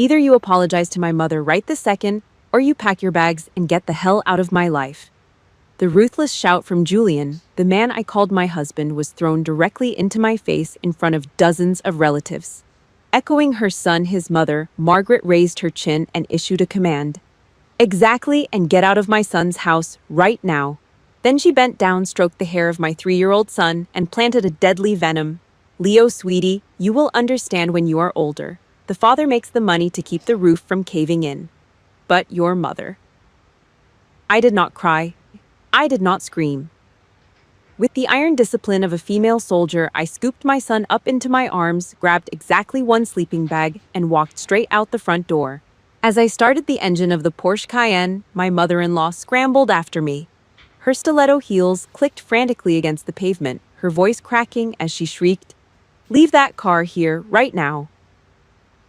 Either you apologize to my mother right this second, or you pack your bags and get the hell out of my life." The ruthless shout from Julian, the man I called my husband, was thrown directly into my face in front of dozens of relatives. Echoing her son, his mother, Margaret raised her chin and issued a command. "Exactly, and get out of my son's house right now." Then she bent down, stroked the hair of my 3-year-old son, and planted a deadly venom. "Leo, sweetie, you will understand when you are older. The father makes the money to keep the roof from caving in. But your mother." I did not cry. I did not scream. With the iron discipline of a female soldier, I scooped my son up into my arms, grabbed exactly one sleeping bag, and walked straight out the front door. As I started the engine of the Porsche Cayenne, my mother-in-law scrambled after me. Her stiletto heels clicked frantically against the pavement, her voice cracking as she shrieked, "Leave that car here, right now."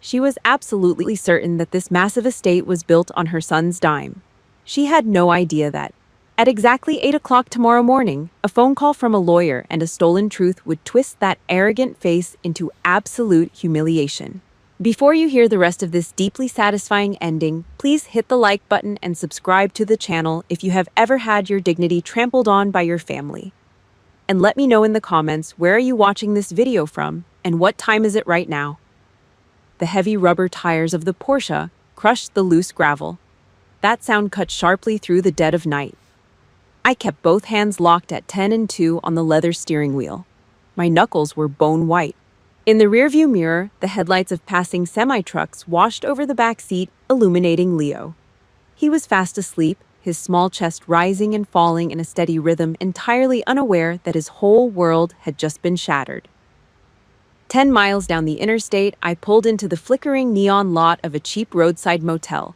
She was absolutely certain that this massive estate was built on her son's dime. She had no idea that, at exactly 8 o'clock tomorrow morning, a phone call from a lawyer and a stolen truth would twist that arrogant face into absolute humiliation. Before you hear the rest of this deeply satisfying ending, please hit the like button and subscribe to the channel if you have ever had your dignity trampled on by your family. And let me know in the comments, where are you watching this video from, and what time is it right now? The heavy rubber tires of the Porsche crushed the loose gravel. That sound cut sharply through the dead of night. I kept both hands locked at 10 and 2 on the leather steering wheel. My knuckles were bone white. In the rearview mirror, the headlights of passing semi-trucks washed over the back seat, illuminating Leo. He was fast asleep, his small chest rising and falling in a steady rhythm, entirely unaware that his whole world had just been shattered. 10 miles down the interstate, I pulled into the flickering neon lot of a cheap roadside motel.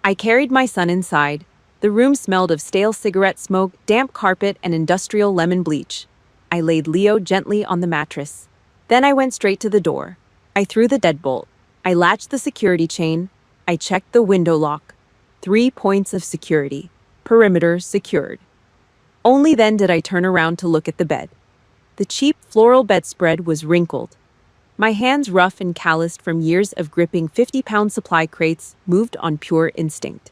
I carried my son inside. The room smelled of stale cigarette smoke, damp carpet, and industrial lemon bleach. I laid Leo gently on the mattress. Then I went straight to the door. I threw the deadbolt. I latched the security chain. I checked the window lock. 3 points of security. Perimeter secured. Only then did I turn around to look at the bed. The cheap floral bedspread was wrinkled. My hands, rough and calloused from years of gripping 50-pound supply crates, moved on pure instinct.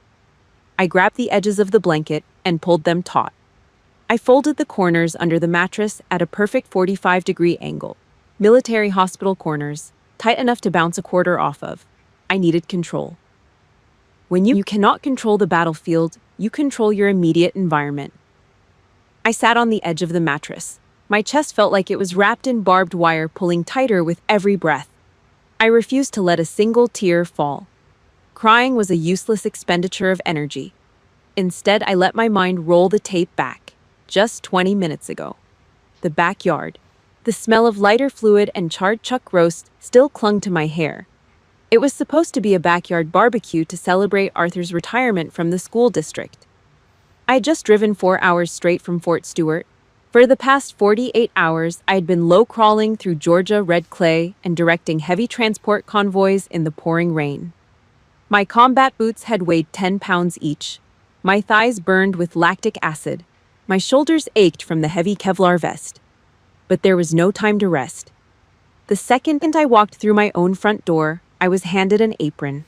I grabbed the edges of the blanket and pulled them taut. I folded the corners under the mattress at a perfect 45-degree angle. Military hospital corners, tight enough to bounce a quarter off of. I needed control. When you cannot control the battlefield, you control your immediate environment. I sat on the edge of the mattress. My chest felt like it was wrapped in barbed wire, pulling tighter with every breath. I refused to let a single tear fall. Crying was a useless expenditure of energy. Instead, I let my mind roll the tape back. Just 20 minutes ago. The backyard. The smell of lighter fluid and charred chuck roast still clung to my hair. It was supposed to be a backyard barbecue to celebrate Arthur's retirement from the school district. I had just driven 4 hours straight from Fort Stewart. For the past 48 hours, I had been low-crawling through Georgia red clay and directing heavy transport convoys in the pouring rain. My combat boots had weighed 10 pounds each. My thighs burned with lactic acid. My shoulders ached from the heavy Kevlar vest. But there was no time to rest. The second I walked through my own front door, I was handed an apron.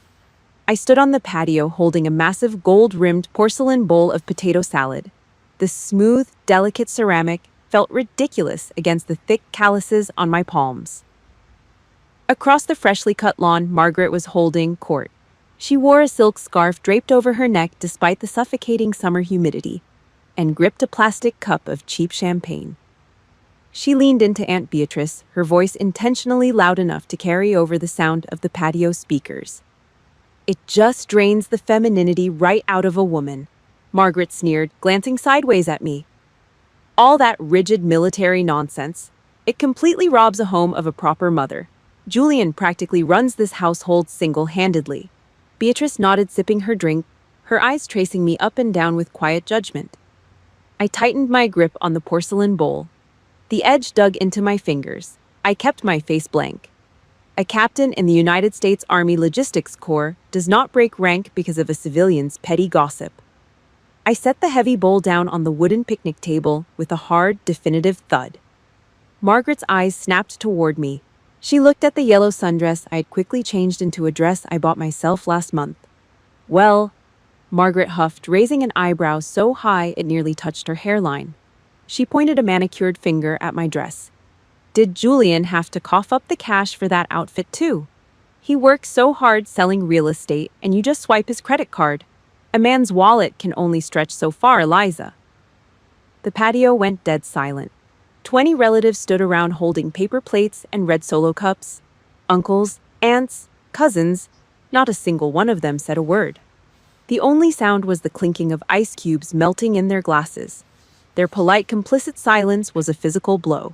I stood on the patio holding a massive gold-rimmed porcelain bowl of potato salad. The smooth, delicate ceramic felt ridiculous against the thick calluses on my palms. Across the freshly cut lawn, Margaret was holding court. She wore a silk scarf draped over her neck despite the suffocating summer humidity, and gripped a plastic cup of cheap champagne. She leaned into Aunt Beatrice, her voice intentionally loud enough to carry over the sound of the patio speakers. "It just drains the femininity right out of a woman," Margaret sneered, glancing sideways at me. "All that rigid military nonsense. It completely robs a home of a proper mother. Julian practically runs this household single-handedly." Beatrice nodded, sipping her drink, her eyes tracing me up and down with quiet judgment. I tightened my grip on the porcelain bowl. The edge dug into my fingers. I kept my face blank. A captain in the United States Army Logistics Corps does not break rank because of a civilian's petty gossip. I set the heavy bowl down on the wooden picnic table with a hard, definitive thud. Margaret's eyes snapped toward me. She looked at the yellow sundress I had quickly changed into a dress I bought myself last month. Well, Margaret huffed, raising an eyebrow so high it nearly touched her hairline. She pointed a manicured finger at my dress. Did Julian have to cough up the cash for that outfit too? He works so hard selling real estate, and you just swipe his credit card. A man's wallet can only stretch so far, Eliza. The patio went dead silent. 20 relatives stood around holding paper plates and red solo cups. Uncles, aunts, cousins, not a single one of them said a word. The only sound was the clinking of ice cubes melting in their glasses. Their polite, complicit silence was a physical blow.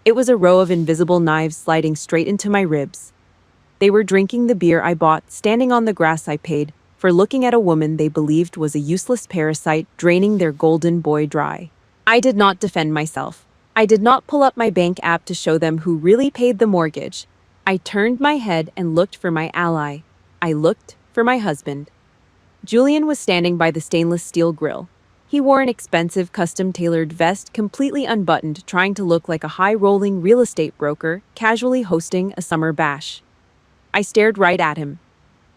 It was a row of invisible knives sliding straight into my ribs. They were drinking the beer I bought, standing on the grass I paid, for looking at a woman they believed was a useless parasite draining their golden boy dry. I did not defend myself. I did not pull up my bank app to show them who really paid the mortgage. I turned my head and looked for my ally. I looked for my husband. Julian was standing by the stainless steel grill. He wore an expensive, custom-tailored vest, completely unbuttoned, trying to look like a high-rolling real estate broker, casually hosting a summer bash. I stared right at him.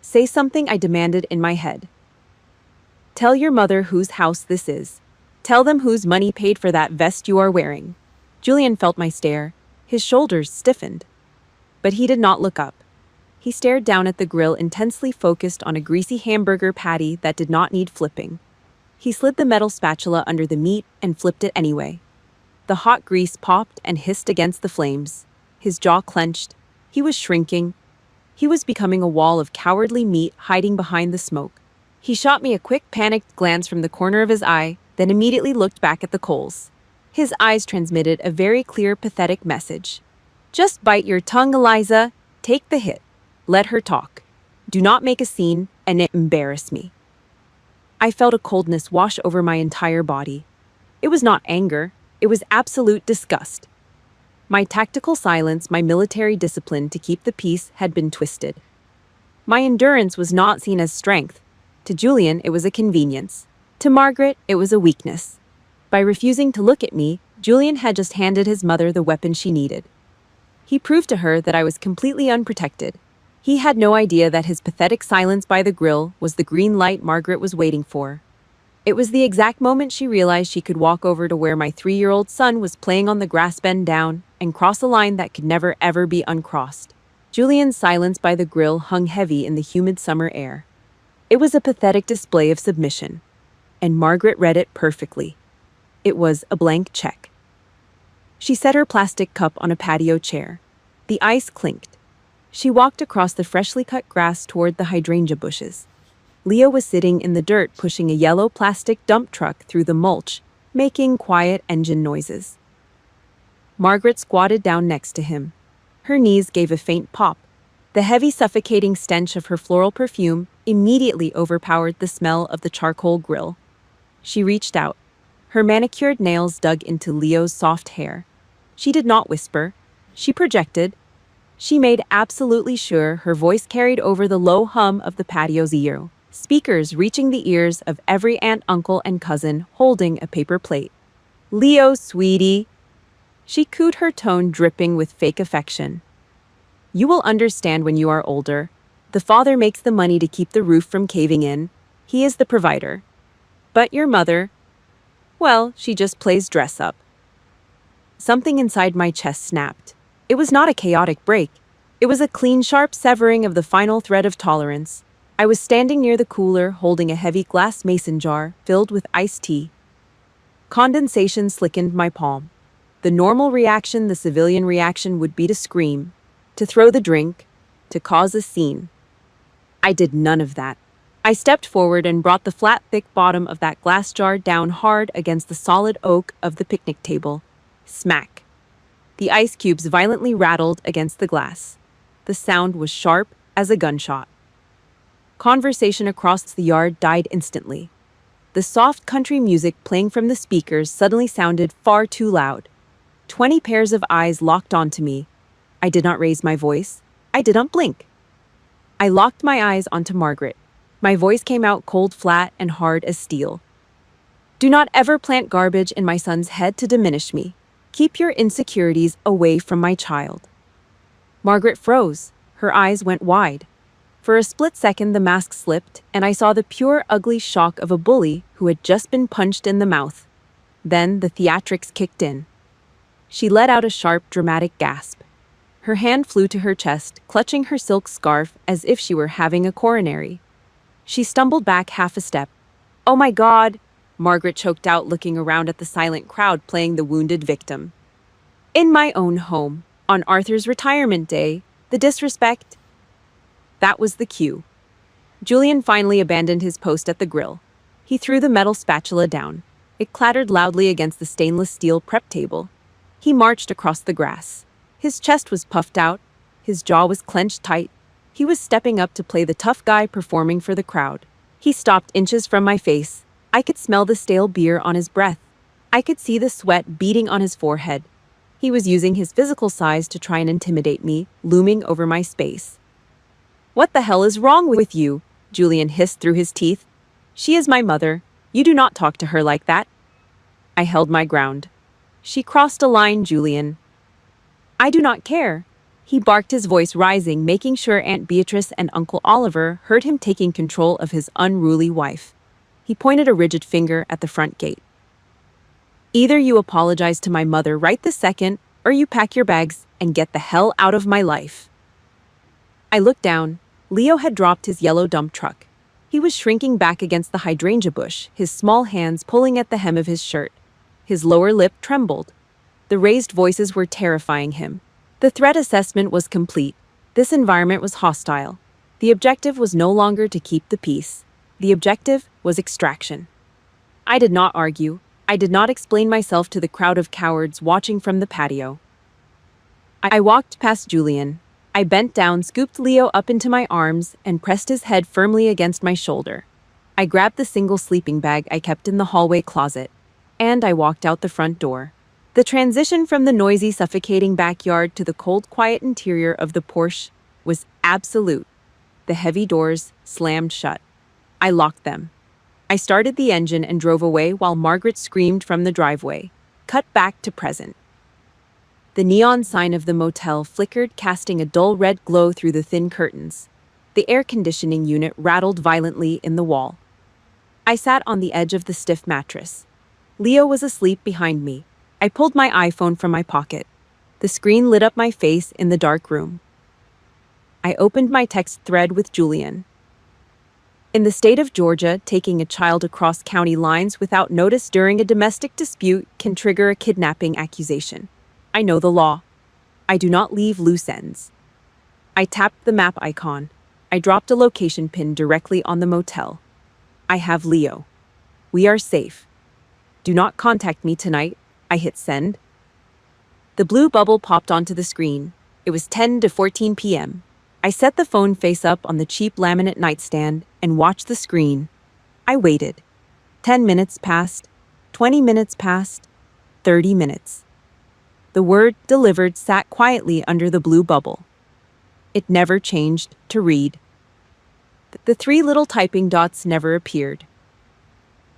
Say something, I demanded in my head. Tell your mother whose house this is. Tell them whose money paid for that vest you are wearing. Julian felt my stare. His shoulders stiffened. But he did not look up. He stared down at the grill, intensely focused on a greasy hamburger patty that did not need flipping. He slid the metal spatula under the meat and flipped it anyway. The hot grease popped and hissed against the flames. His jaw clenched. He was shrinking. He was becoming a wall of cowardly meat hiding behind the smoke. He shot me a quick, panicked glance from the corner of his eye, then immediately looked back at the coals. His eyes transmitted a very clear, pathetic message. Just bite your tongue, Eliza. Take the hit. Let her talk. Do not make a scene and embarrass me. I felt a coldness wash over my entire body. It was not anger. It was absolute disgust. My tactical silence, my military discipline to keep the peace had been twisted. My endurance was not seen as strength. To Julian, it was a convenience. To Margaret, it was a weakness. By refusing to look at me, Julian had just handed his mother the weapon she needed. He proved to her that I was completely unprotected. He had no idea that his pathetic silence by the grill was the green light Margaret was waiting for. It was the exact moment she realized she could walk over to where my 3-year-old son was playing on the grass, bend down, and cross a line that could never ever be uncrossed. Julian's silence by the grill hung heavy in the humid summer air. It was a pathetic display of submission. And Margaret read it perfectly. It was a blank check. She set her plastic cup on a patio chair. The ice clinked. She walked across the freshly cut grass toward the hydrangea bushes. Leo was sitting in the dirt pushing a yellow plastic dump truck through the mulch, making quiet engine noises. Margaret squatted down next to him. Her knees gave a faint pop. The heavy, suffocating stench of her floral perfume immediately overpowered the smell of the charcoal grill. She reached out. Her manicured nails dug into Leo's soft hair. She did not whisper. She projected. She made absolutely sure her voice carried over the low hum of the patio's ear, speakers reaching the ears of every aunt, uncle, and cousin holding a paper plate. Leo, sweetie. She cooed, her tone dripping with fake affection. You will understand when you are older. The father makes the money to keep the roof from caving in. He is the provider. But your mother, well, she just plays dress up. Something inside my chest snapped. It was not a chaotic break. It was a clean, sharp severing of the final thread of tolerance. I was standing near the cooler, holding a heavy glass mason jar filled with iced tea. Condensation slickened my palm. The normal reaction, the civilian reaction, would be to scream, to throw the drink, to cause a scene. I did none of that. I stepped forward and brought the flat, thick bottom of that glass jar down hard against the solid oak of the picnic table. Smack. The ice cubes violently rattled against the glass. The sound was sharp as a gunshot. Conversation across the yard died instantly. The soft country music playing from the speakers suddenly sounded far too loud. 20 pairs of eyes locked onto me. I did not raise my voice. I did not blink. I locked my eyes onto Margaret. My voice came out cold, flat, and hard as steel. Do not ever plant garbage in my son's head to diminish me. Keep your insecurities away from my child. Margaret froze. Her eyes went wide. For a split second, the mask slipped, and I saw the pure, ugly shock of a bully who had just been punched in the mouth. Then the theatrics kicked in. She let out a sharp, dramatic gasp. Her hand flew to her chest, clutching her silk scarf as if she were having a coronary. She stumbled back half a step. "Oh my God!" Margaret choked out, looking around at the silent crowd playing the wounded victim. "In my own home, on Arthur's retirement day, the disrespect." That was the cue. Julian finally abandoned his post at the grill. He threw the metal spatula down. It clattered loudly against the stainless steel prep table. He marched across the grass. His chest was puffed out. His jaw was clenched tight. He was stepping up to play the tough guy performing for the crowd. He stopped inches from my face. I could smell the stale beer on his breath. I could see the sweat beading on his forehead. He was using his physical size to try and intimidate me, looming over my space. "What the hell is wrong with you?" Julian hissed through his teeth. "She is my mother. You do not talk to her like that." I held my ground. "She crossed a line, Julian." "I do not care." He barked, his voice rising, making sure Aunt Beatrice and Uncle Oliver heard him taking control of his unruly wife. He pointed a rigid finger at the front gate. "Either you apologize to my mother right this second, or you pack your bags and get the hell out of my life." I looked down. Leo had dropped his yellow dump truck. He was shrinking back against the hydrangea bush, his small hands pulling at the hem of his shirt. His lower lip trembled. The raised voices were terrifying him. The threat assessment was complete. This environment was hostile. The objective was no longer to keep the peace. The objective was extraction. I did not argue. I did not explain myself to the crowd of cowards watching from the patio. I walked past Julian. I bent down, scooped Leo up into my arms, and pressed his head firmly against my shoulder. I grabbed the single sleeping bag I kept in the hallway closet, and I walked out the front door. The transition from the noisy, suffocating backyard to the cold, quiet interior of the Porsche was absolute. The heavy doors slammed shut. I locked them. I started the engine and drove away while Margaret screamed from the driveway. Cut back to present. The neon sign of the motel flickered, casting a dull red glow through the thin curtains. The air conditioning unit rattled violently in the wall. I sat on the edge of the stiff mattress. Leo was asleep behind me. I pulled my iPhone from my pocket. The screen lit up my face in the dark room. I opened my text thread with Julian. "In the state of Georgia, taking a child across county lines without notice during a domestic dispute can trigger a kidnapping accusation. I know the law. I do not leave loose ends." I tapped the map icon. I dropped a location pin directly on the motel. "I have Leo. We are safe. Do not contact me tonight." I hit send. The blue bubble popped onto the screen. It was 10 to 14 p.m. I set the phone face up on the cheap laminate nightstand and watched the screen. I waited. 10 minutes passed. 20 minutes passed. 30 minutes. The word "delivered" sat quietly under the blue bubble. It never changed to read. The three little typing dots never appeared.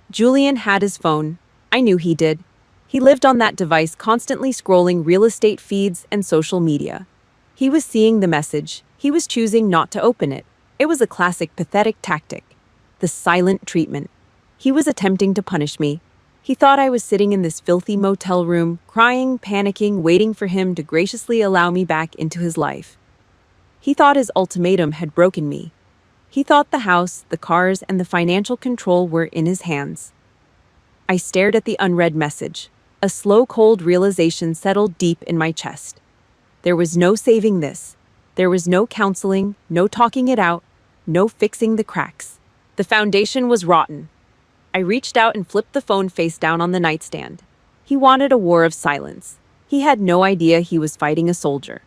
Julian had his phone. I knew he did. He lived on that device, constantly scrolling real estate feeds and social media. He was seeing the message. He was choosing not to open it. It was a classic, pathetic tactic. The silent treatment. He was attempting to punish me. He thought I was sitting in this filthy motel room, crying, panicking, waiting for him to graciously allow me back into his life. He thought his ultimatum had broken me. He thought the house, the cars, and the financial control were in his hands. I stared at the unread message. A slow, cold realization settled deep in my chest. There was no saving this. There was no counseling, no talking it out, no fixing the cracks. The foundation was rotten. I reached out and flipped the phone face down on the nightstand. He wanted a war of silence. He had no idea he was fighting a soldier.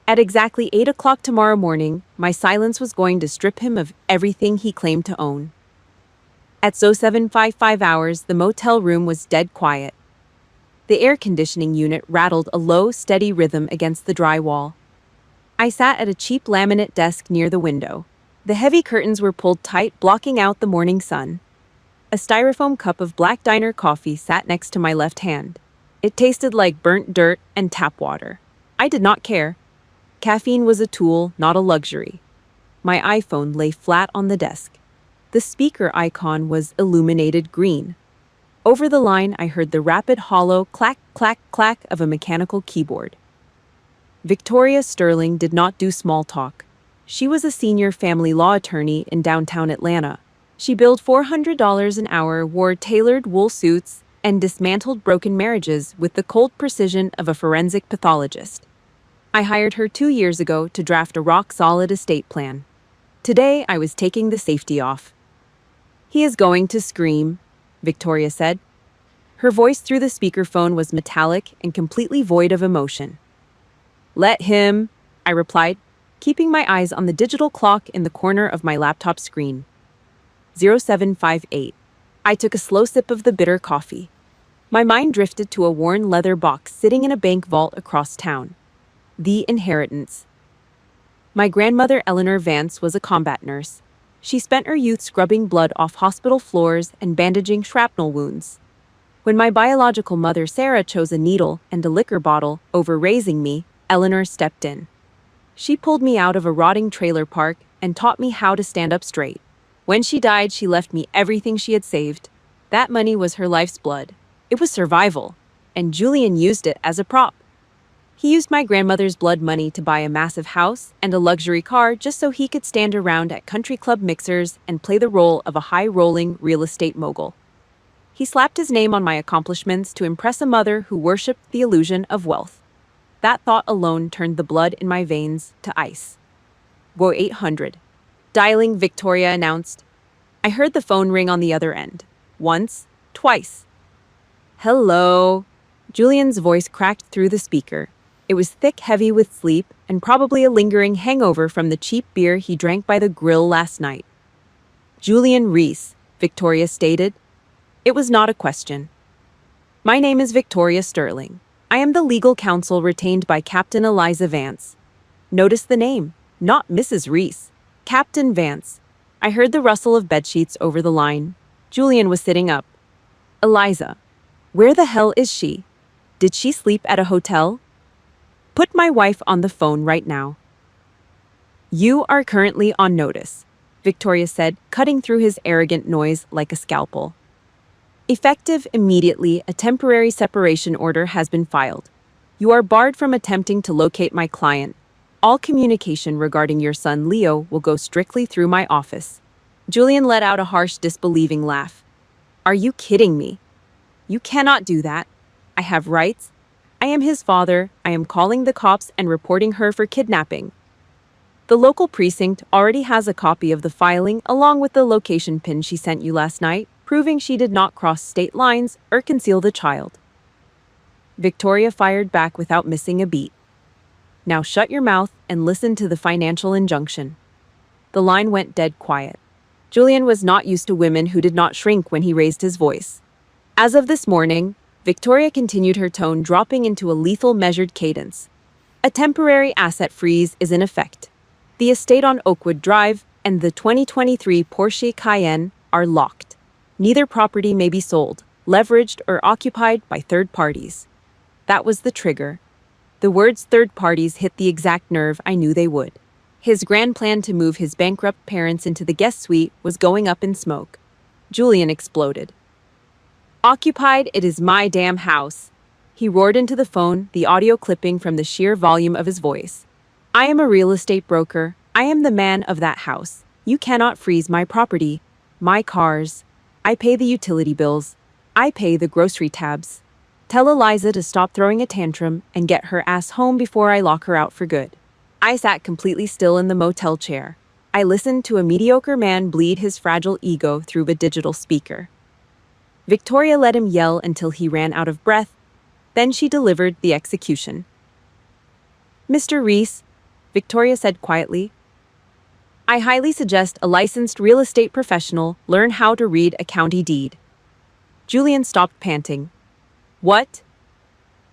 At exactly 8 o'clock tomorrow morning, my silence was going to strip him of everything he claimed to own. At 0755 hours, the motel room was dead quiet. The air conditioning unit rattled a low, steady rhythm against the dry wall. I sat at a cheap laminate desk near the window. The heavy curtains were pulled tight, blocking out the morning sun. A styrofoam cup of black diner coffee sat next to my left hand. It tasted like burnt dirt and tap water. I did not care. Caffeine was a tool, not a luxury. My iPhone lay flat on the desk. The speaker icon was illuminated green. Over the line, I heard the rapid, hollow clack, clack, clack of a mechanical keyboard. Victoria Sterling did not do small talk. She was a senior family law attorney in downtown Atlanta. She billed $400 an hour, wore tailored wool suits, and dismantled broken marriages with the cold precision of a forensic pathologist. I hired her 2 years ago to draft a rock-solid estate plan. Today, I was taking the safety off. "He is going to scream," Victoria said. Her voice through the speakerphone was metallic and completely void of emotion. "Let him," I replied, keeping my eyes on the digital clock in the corner of my laptop screen. 0758. I took a slow sip of the bitter coffee. My mind drifted to a worn leather box sitting in a bank vault across town. The inheritance. My grandmother Eleanor Vance was a combat nurse. She spent her youth scrubbing blood off hospital floors and bandaging shrapnel wounds. When my biological mother Sarah chose a needle and a liquor bottle over raising me, Eleanor stepped in. She pulled me out of a rotting trailer park and taught me how to stand up straight. When she died, she left me everything she had saved. That money was her life's blood. It was survival, and Julian used it as a prop. He used my grandmother's blood money to buy a massive house and a luxury car just so he could stand around at country club mixers and play the role of a high-rolling real estate mogul. He slapped his name on my accomplishments to impress a mother who worshipped the illusion of wealth. That thought alone turned the blood in my veins to ice. "Go 800. Dialing," Victoria announced. I heard the phone ring on the other end. Once, twice. "Hello." Julian's voice cracked through the speaker. It was thick, heavy with sleep, and probably a lingering hangover from the cheap beer he drank by the grill last night. "Julian Reese," Victoria stated. It was not a question. "My name is Victoria Sterling. I am the legal counsel retained by Captain Eliza Vance." Notice the name, not Mrs. Reese. Captain Vance. I heard the rustle of bedsheets over the line. Julian was sitting up. "Eliza, where the hell is she? Did she sleep at a hotel? Put my wife on the phone right now." "You are currently on notice," Victoria said, cutting through his arrogant noise like a scalpel. "Effective immediately, a temporary separation order has been filed. You are barred from attempting to locate my client. All communication regarding your son Leo will go strictly through my office." Julian let out a harsh, disbelieving laugh. "Are you kidding me? You cannot do that. I have rights. I am his father. I am calling the cops and reporting her for kidnapping." The local precinct already has a copy of the filing along with the location pin she sent you last night, proving she did not cross state lines or conceal the child. Victoria fired back without missing a beat. "Now shut your mouth and listen to the financial injunction." The line went dead quiet. Julian was not used to women who did not shrink when he raised his voice. "As of this morning," Victoria continued, her tone dropping into a lethal measured cadence, "a temporary asset freeze is in effect. The estate on Oakwood Drive and the 2023 Porsche Cayenne are locked. Neither property may be sold, leveraged, or occupied by third parties." That was the trigger. The words "third parties" hit the exact nerve I knew they would. His grand plan to move his bankrupt parents into the guest suite was going up in smoke. Julian exploded. "Occupied, it is my damn house." He roared into the phone, the audio clipping from the sheer volume of his voice. "I am a real estate broker. I am the man of that house. You cannot freeze my property, my cars. I pay the utility bills. I pay the grocery tabs. Tell Eliza to stop throwing a tantrum and get her ass home before I lock her out for good." I sat completely still in the motel chair. I listened to a mediocre man bleed his fragile ego through a digital speaker. Victoria let him yell until he ran out of breath. Then she delivered the execution. "Mr. Reese," Victoria said quietly, "I highly suggest a licensed real estate professional learn how to read a county deed." Julian stopped panting. "What?"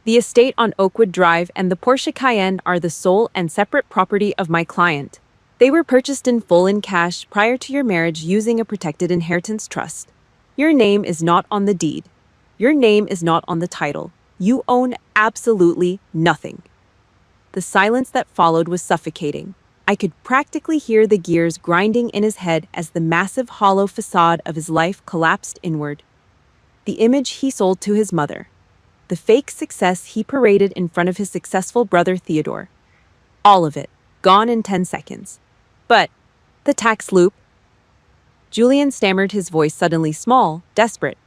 "The estate on Oakwood Drive and the Porsche Cayenne are the sole and separate property of my client. They were purchased in full in cash prior to your marriage using a protected inheritance trust. Your name is not on the deed. Your name is not on the title. You own absolutely nothing." The silence that followed was suffocating. I could practically hear the gears grinding in his head as the massive hollow facade of his life collapsed inward. The image he sold to his mother. The fake success he paraded in front of his successful brother Theodore. All of it, gone in 10 seconds. But the tax loop? Julian stammered, his voice suddenly small, desperate.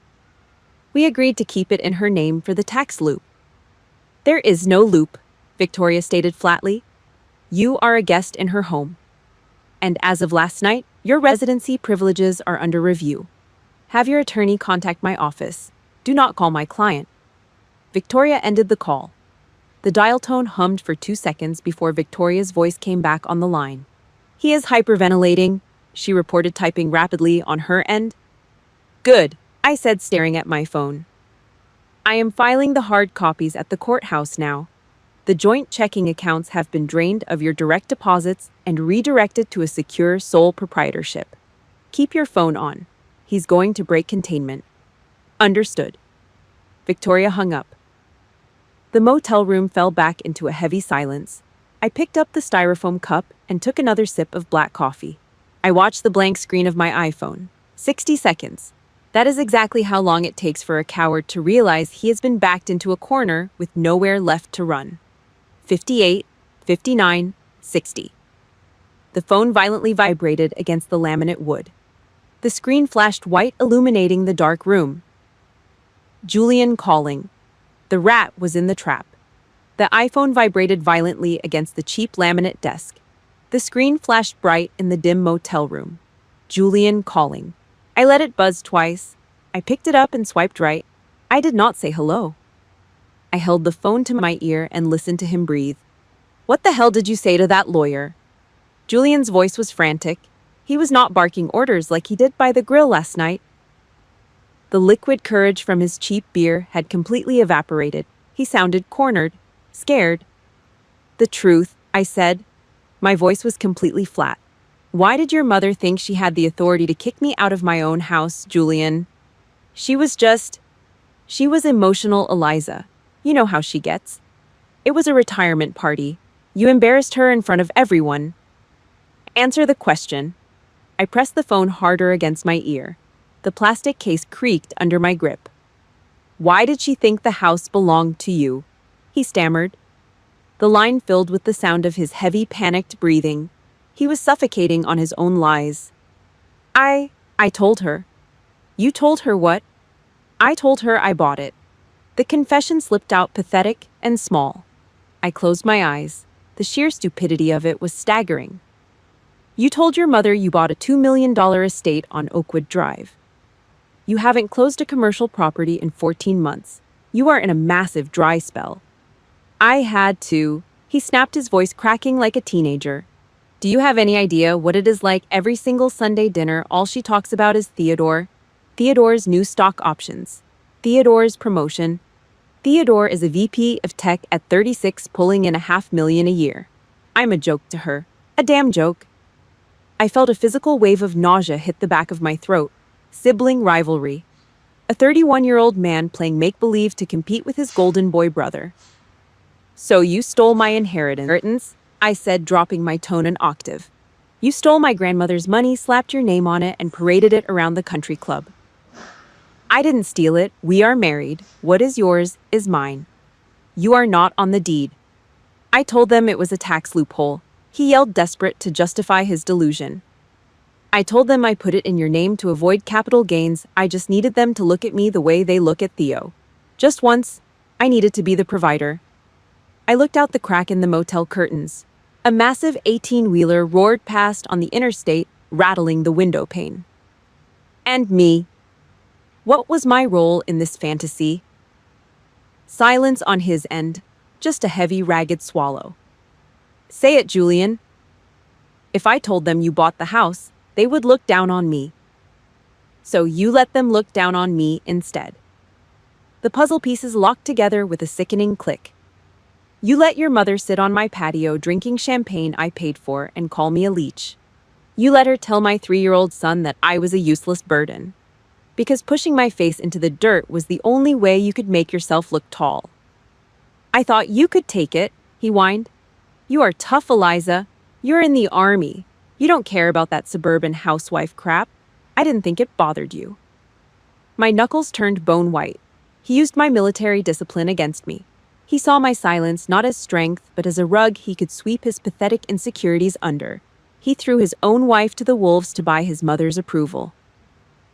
We agreed to keep it in her name for the tax loop. There is no loop, Victoria stated flatly. You are a guest in her home. And as of last night, your residency privileges are under review. Have your attorney contact my office. Do not call my client. Victoria ended the call. The dial tone hummed for 2 seconds before Victoria's voice came back on the line. He is hyperventilating, she reported, typing rapidly on her end. Good, I said, staring at my phone. I am filing the hard copies at the courthouse now. The joint checking accounts have been drained of your direct deposits and redirected to a secure sole proprietorship. Keep your phone on. He's going to break containment. Understood. Victoria hung up. The motel room fell back into a heavy silence. I picked up the styrofoam cup and took another sip of black coffee. I watched the blank screen of my iPhone. 60 seconds. That is exactly how long it takes for a coward to realize he has been backed into a corner with nowhere left to run. 58, 59, 60. The phone violently vibrated against the laminate wood. The screen flashed white, illuminating the dark room. Julian calling. The rat was in the trap. The iPhone vibrated violently against the cheap laminate desk. The screen flashed bright in the dim motel room. Julian calling. I let it buzz twice. I picked it up and swiped right. I did not say hello. I held the phone to my ear and listened to him breathe. What the hell did you say to that lawyer? Julian's voice was frantic. He was not barking orders like he did by the grill last night. The liquid courage from his cheap beer had completely evaporated. He sounded cornered, scared. The truth, I said. My voice was completely flat. Why did your mother think she had the authority to kick me out of my own house, Julian? She was emotional Eliza. You know how she gets. It was a retirement party. You embarrassed her in front of everyone. Answer the question. I pressed the phone harder against my ear. The plastic case creaked under my grip. Why did she think the house belonged to you? He stammered. The line filled with the sound of his heavy, panicked breathing. He was suffocating on his own lies. I told her. You told her what? I told her I bought it. The confession slipped out pathetic and small. I closed my eyes. The sheer stupidity of it was staggering. You told your mother you bought a $2 million estate on Oakwood Drive. You haven't closed a commercial property in 14 months. You are in a massive dry spell. I had to. He snapped, his voice cracking like a teenager. Do you have any idea what it is like every single Sunday dinner? All she talks about is Theodore. Theodore's new stock options. Theodore's promotion. Theodore is a VP of tech at 36, pulling in $500,000 a year. I'm a joke to her. A damn joke. I felt a physical wave of nausea hit the back of my throat. Sibling rivalry. A 31-year-old man playing make-believe to compete with his golden boy brother. So you stole my inheritance, I said, dropping my tone an octave. You stole my grandmother's money, slapped your name on it, and paraded it around the country club. I didn't steal it. We are married. What is yours is mine. You are not on the deed. I told them it was a tax loophole. He yelled, desperate to justify his delusion. I told them I put it in your name to avoid capital gains. I just needed them to look at me the way they look at Theo. Just once, I needed to be the provider. I looked out the crack in the motel curtains. A massive 18-wheeler roared past on the interstate, rattling the window pane. And me. What was my role in this fantasy? Silence on his end, just a heavy, ragged swallow. Say it, Julian. If I told them you bought the house, they would look down on me. So you let them look down on me instead. The puzzle pieces locked together with a sickening click. You let your mother sit on my patio drinking champagne I paid for and call me a leech. You let her tell my 3-year-old son that I was a useless burden. Because pushing my face into the dirt was the only way you could make yourself look tall. I thought you could take it, he whined. You are tough, Eliza. You're in the army. You don't care about that suburban housewife crap. I didn't think it bothered you. My knuckles turned bone white. He used my military discipline against me. He saw my silence not as strength, but as a rug he could sweep his pathetic insecurities under. He threw his own wife to the wolves to buy his mother's approval.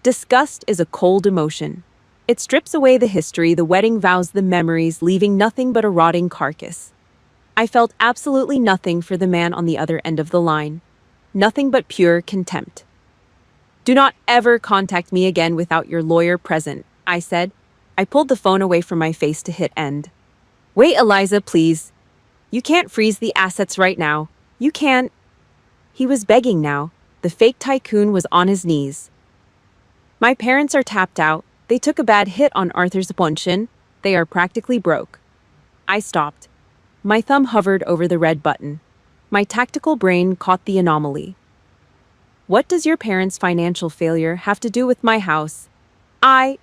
Disgust is a cold emotion. It strips away the history, the wedding vows, the memories, leaving nothing but a rotting carcass. I felt absolutely nothing for the man on the other end of the line. Nothing but pure contempt. "Do not ever contact me again without your lawyer present," I said. I pulled the phone away from my face to hit end. "Wait, Eliza, please. You can't freeze the assets right now. You can't." He was begging now. The fake tycoon was on his knees. "My parents are tapped out. They took a bad hit on Arthur's pension. They are practically broke." I stopped. My thumb hovered over the red button. My tactical brain caught the anomaly. "What does your parents' financial failure have to do with my house?" I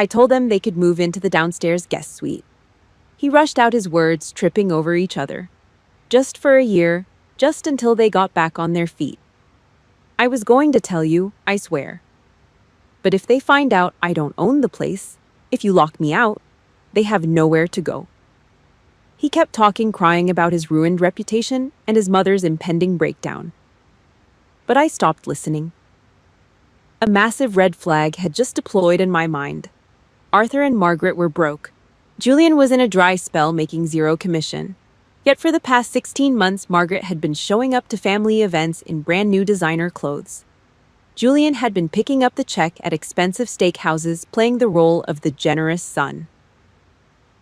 told them they could move into the downstairs guest suite. He rushed out his words, tripping over each other. "Just for a year, just until they got back on their feet. I was going to tell you, I swear. But if they find out I don't own the place, if you lock me out, they have nowhere to go." He kept talking, crying about his ruined reputation and his mother's impending breakdown. But I stopped listening. A massive red flag had just deployed in my mind. Arthur and Margaret were broke. Julian was in a dry spell, making zero commission. Yet for the past 16 months, Margaret had been showing up to family events in brand new designer clothes. Julian had been picking up the check at expensive steakhouses, playing the role of the generous son.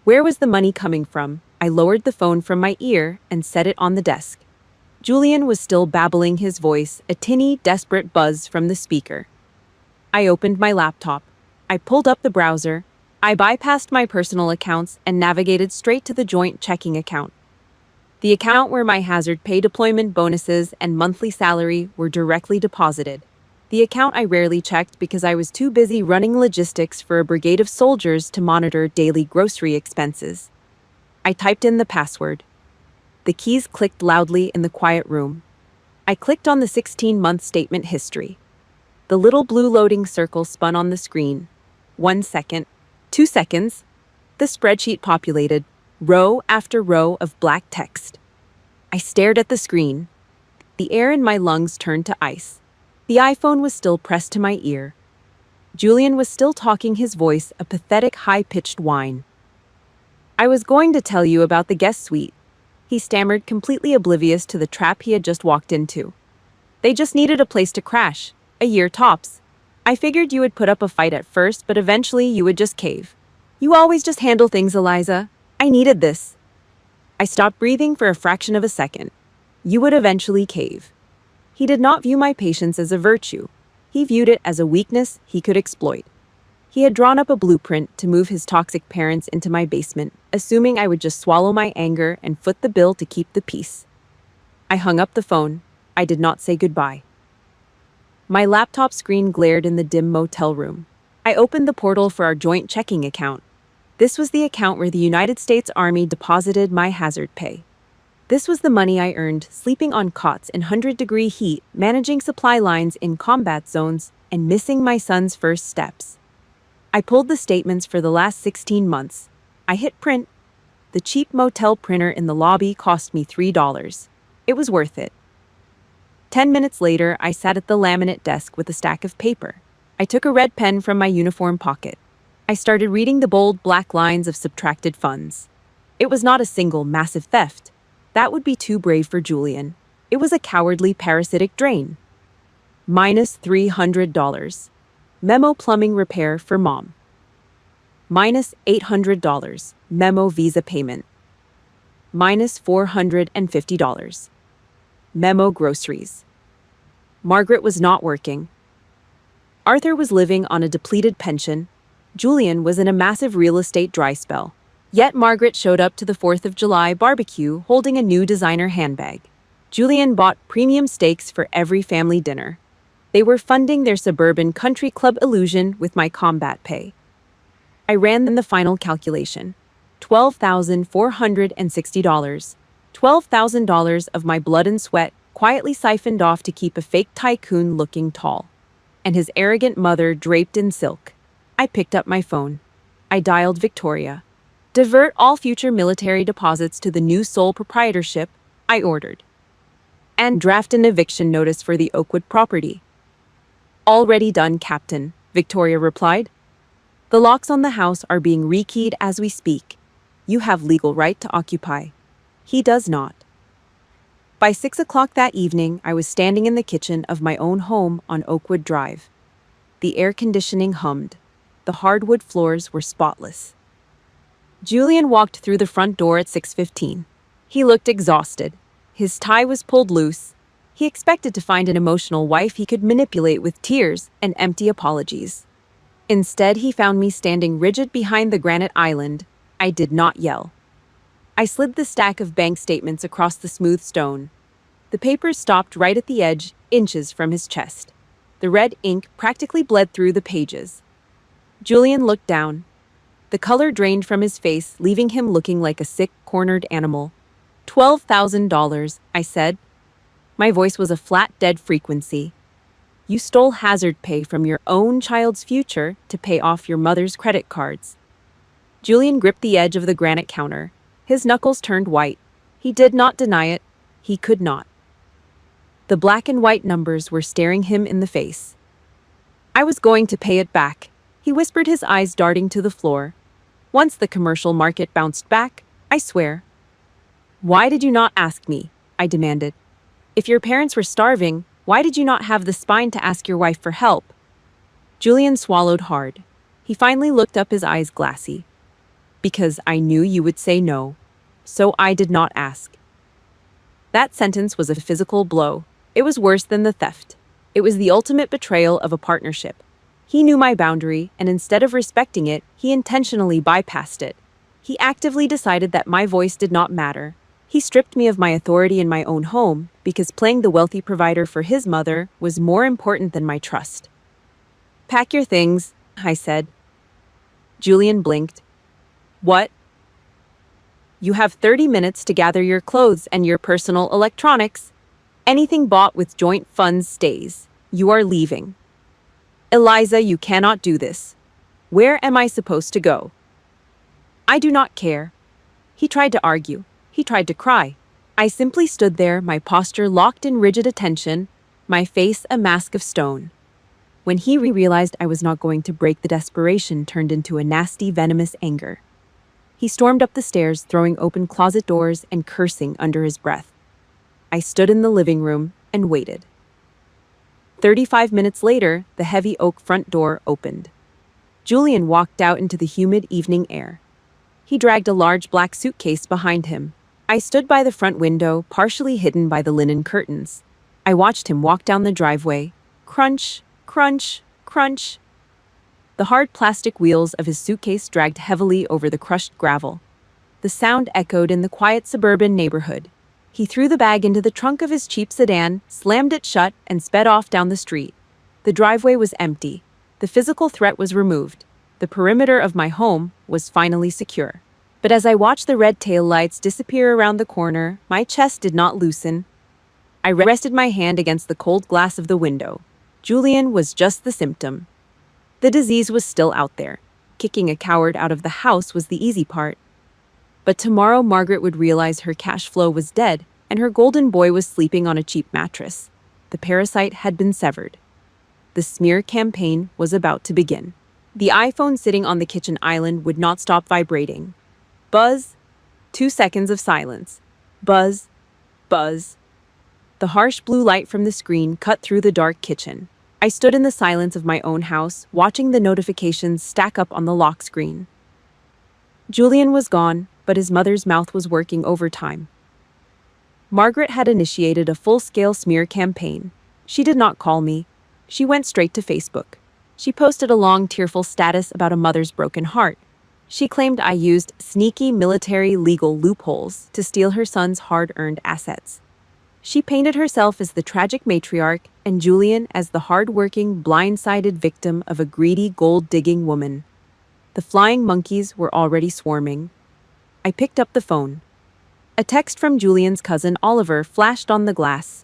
Where was the money coming from? I lowered the phone from my ear and set it on the desk. Julian was still babbling, his voice, a tinny, desperate buzz from the speaker. I opened my laptop. I pulled up the browser. I bypassed my personal accounts and navigated straight to the joint checking account. The account where my hazard pay deployment bonuses and monthly salary were directly deposited. The account I rarely checked because I was too busy running logistics for a brigade of soldiers to monitor daily grocery expenses. I typed in the password. The keys clicked loudly in the quiet room. I clicked on the 16-month statement history. The little blue loading circle spun on the screen. 1 second, 2 seconds. The spreadsheet populated, row after row of black text. I stared at the screen. The air in my lungs turned to ice. The iPhone was still pressed to my ear. Julian was still talking, his voice a pathetic, high-pitched whine. "I was going to tell you about the guest suite," he stammered, completely oblivious to the trap he had just walked into. "They just needed a place to crash, a year tops. I figured you would put up a fight at first, but eventually you would just cave. You always just handle things, Eliza. I needed this." I stopped breathing for a fraction of a second. "You would eventually cave." He did not view my patience as a virtue. He viewed it as a weakness he could exploit. He had drawn up a blueprint to move his toxic parents into my basement, assuming I would just swallow my anger and foot the bill to keep the peace. I hung up the phone. I did not say goodbye. My laptop screen glared in the dim motel room. I opened the portal for our joint checking account. This was the account where the United States Army deposited my hazard pay. This was the money I earned sleeping on cots in 100-degree heat, managing supply lines in combat zones, and missing my son's first steps. I pulled the statements for the last 16 months. I hit print. The cheap motel printer in the lobby cost me $3. It was worth it. 10 minutes later, I sat at the laminate desk with a stack of paper. I took a red pen from my uniform pocket. I started reading the bold black lines of subtracted funds. It was not a single massive theft. That would be too brave for Julian. It was a cowardly parasitic drain. Minus $300. Memo plumbing repair for mom. Minus $800. Memo visa payment. Minus $450. Memo groceries. Margaret was not working. Arthur was living on a depleted pension. Julian was in a massive real estate dry spell. Yet Margaret showed up to the 4th of July barbecue holding a new designer handbag. Julian bought premium steaks for every family dinner. They were funding their suburban country club illusion with my combat pay. I ran the final calculation. $12,460. $12,000 of my blood and sweat quietly siphoned off to keep a fake tycoon looking tall, and his arrogant mother draped in silk. I picked up my phone. I dialed Victoria. Divert all future military deposits to the new sole proprietorship, I ordered. And draft an eviction notice for the Oakwood property. Already done, Captain, Victoria replied. The locks on the house are being rekeyed as we speak. You have legal right to occupy. He does not. By 6 o'clock that evening, I was standing in the kitchen of my own home on Oakwood Drive. The air conditioning hummed. The hardwood floors were spotless. Julian walked through the front door at 6:15. He looked exhausted. His tie was pulled loose. He expected to find an emotional wife he could manipulate with tears and empty apologies. Instead, he found me standing rigid behind the granite island. I did not yell. I slid the stack of bank statements across the smooth stone. The papers stopped right at the edge, inches from his chest. The red ink practically bled through the pages. Julian looked down. The color drained from his face, leaving him looking like a sick, cornered animal. $12,000, I said. My voice was a flat, dead frequency. You stole hazard pay from your own child's future to pay off your mother's credit cards. Julian gripped the edge of the granite counter. His knuckles turned white. He did not deny it. He could not. The black and white numbers were staring him in the face. I was going to pay it back, he whispered, his eyes darting to the floor. Once the commercial market bounced back, I swear. Why did you not ask me? I demanded. If your parents were starving, why did you not have the spine to ask your wife for help? Julian swallowed hard. He finally looked up, his eyes glassy. Because I knew you would say no, so I did not ask. That sentence was a physical blow. It was worse than the theft. It was the ultimate betrayal of a partnership. He knew my boundary, and instead of respecting it, he intentionally bypassed it. He actively decided that my voice did not matter. He stripped me of my authority in my own home because playing the wealthy provider for his mother was more important than my trust. Pack your things, I said. Julian blinked. What? You have 30 minutes to gather your clothes and your personal electronics. Anything bought with joint funds stays. You are leaving. Eliza, you cannot do this. Where am I supposed to go? I do not care. He tried to argue. He tried to cry. I simply stood there, my posture locked in rigid attention, my face a mask of stone. When he realized I was not going to break, the desperation turned into a nasty, venomous anger. He stormed up the stairs, throwing open closet doors and cursing under his breath. I stood in the living room and waited. 35 minutes later, the heavy oak front door opened. Julian walked out into the humid evening air. He dragged a large black suitcase behind him. I stood by the front window, partially hidden by the linen curtains. I watched him walk down the driveway. Crunch, crunch, crunch. The hard plastic wheels of his suitcase dragged heavily over the crushed gravel. The sound echoed in the quiet suburban neighborhood. He threw the bag into the trunk of his cheap sedan, slammed it shut, and sped off down the street. The driveway was empty. The physical threat was removed. The perimeter of my home was finally secure. But as I watched the red taillights disappear around the corner, my chest did not loosen. I rested my hand against the cold glass of the window. Julian was just the symptom. The disease was still out there. Kicking a coward out of the house was the easy part. But tomorrow Margaret would realize her cash flow was dead and her golden boy was sleeping on a cheap mattress. The parasite had been severed. The smear campaign was about to begin. The iPhone sitting on the kitchen island would not stop vibrating. Buzz. 2 seconds of silence. Buzz. Buzz. The harsh blue light from the screen cut through the dark kitchen. I stood in the silence of my own house, watching the notifications stack up on the lock screen. Julian was gone, but his mother's mouth was working overtime. Margaret had initiated a full-scale smear campaign. She did not call me. She went straight to Facebook. She posted a long, tearful status about a mother's broken heart. She claimed I used sneaky military legal loopholes to steal her son's hard-earned assets. She painted herself as the tragic matriarch and Julian as the hard-working, blindsided victim of a greedy, gold-digging woman. The flying monkeys were already swarming. I picked up the phone. A text from Julian's cousin Oliver flashed on the glass.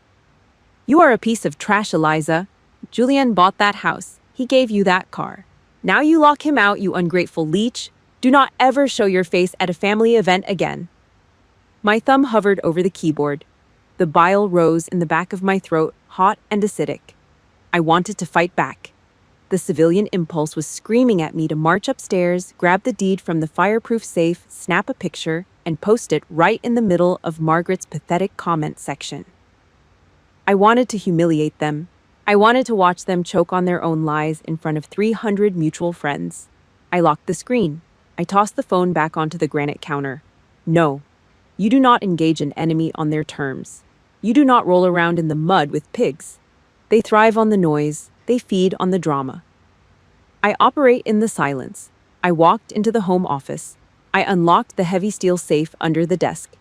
"You are a piece of trash, Eliza. Julian bought that house. He gave you that car. Now you lock him out, you ungrateful leech. Do not ever show your face at a family event again." My thumb hovered over the keyboard. The bile rose in the back of my throat, hot and acidic. I wanted to fight back. The civilian impulse was screaming at me to march upstairs, grab the deed from the fireproof safe, snap a picture, and post it right in the middle of Margaret's pathetic comment section. I wanted to humiliate them. I wanted to watch them choke on their own lies in front of 300 mutual friends. I locked the screen. I tossed the phone back onto the granite counter. No, you do not engage an enemy on their terms. You do not roll around in the mud with pigs. They thrive on the noise. They feed on the drama. I operate in the silence. I walked into the home office. I unlocked the heavy steel safe under the desk.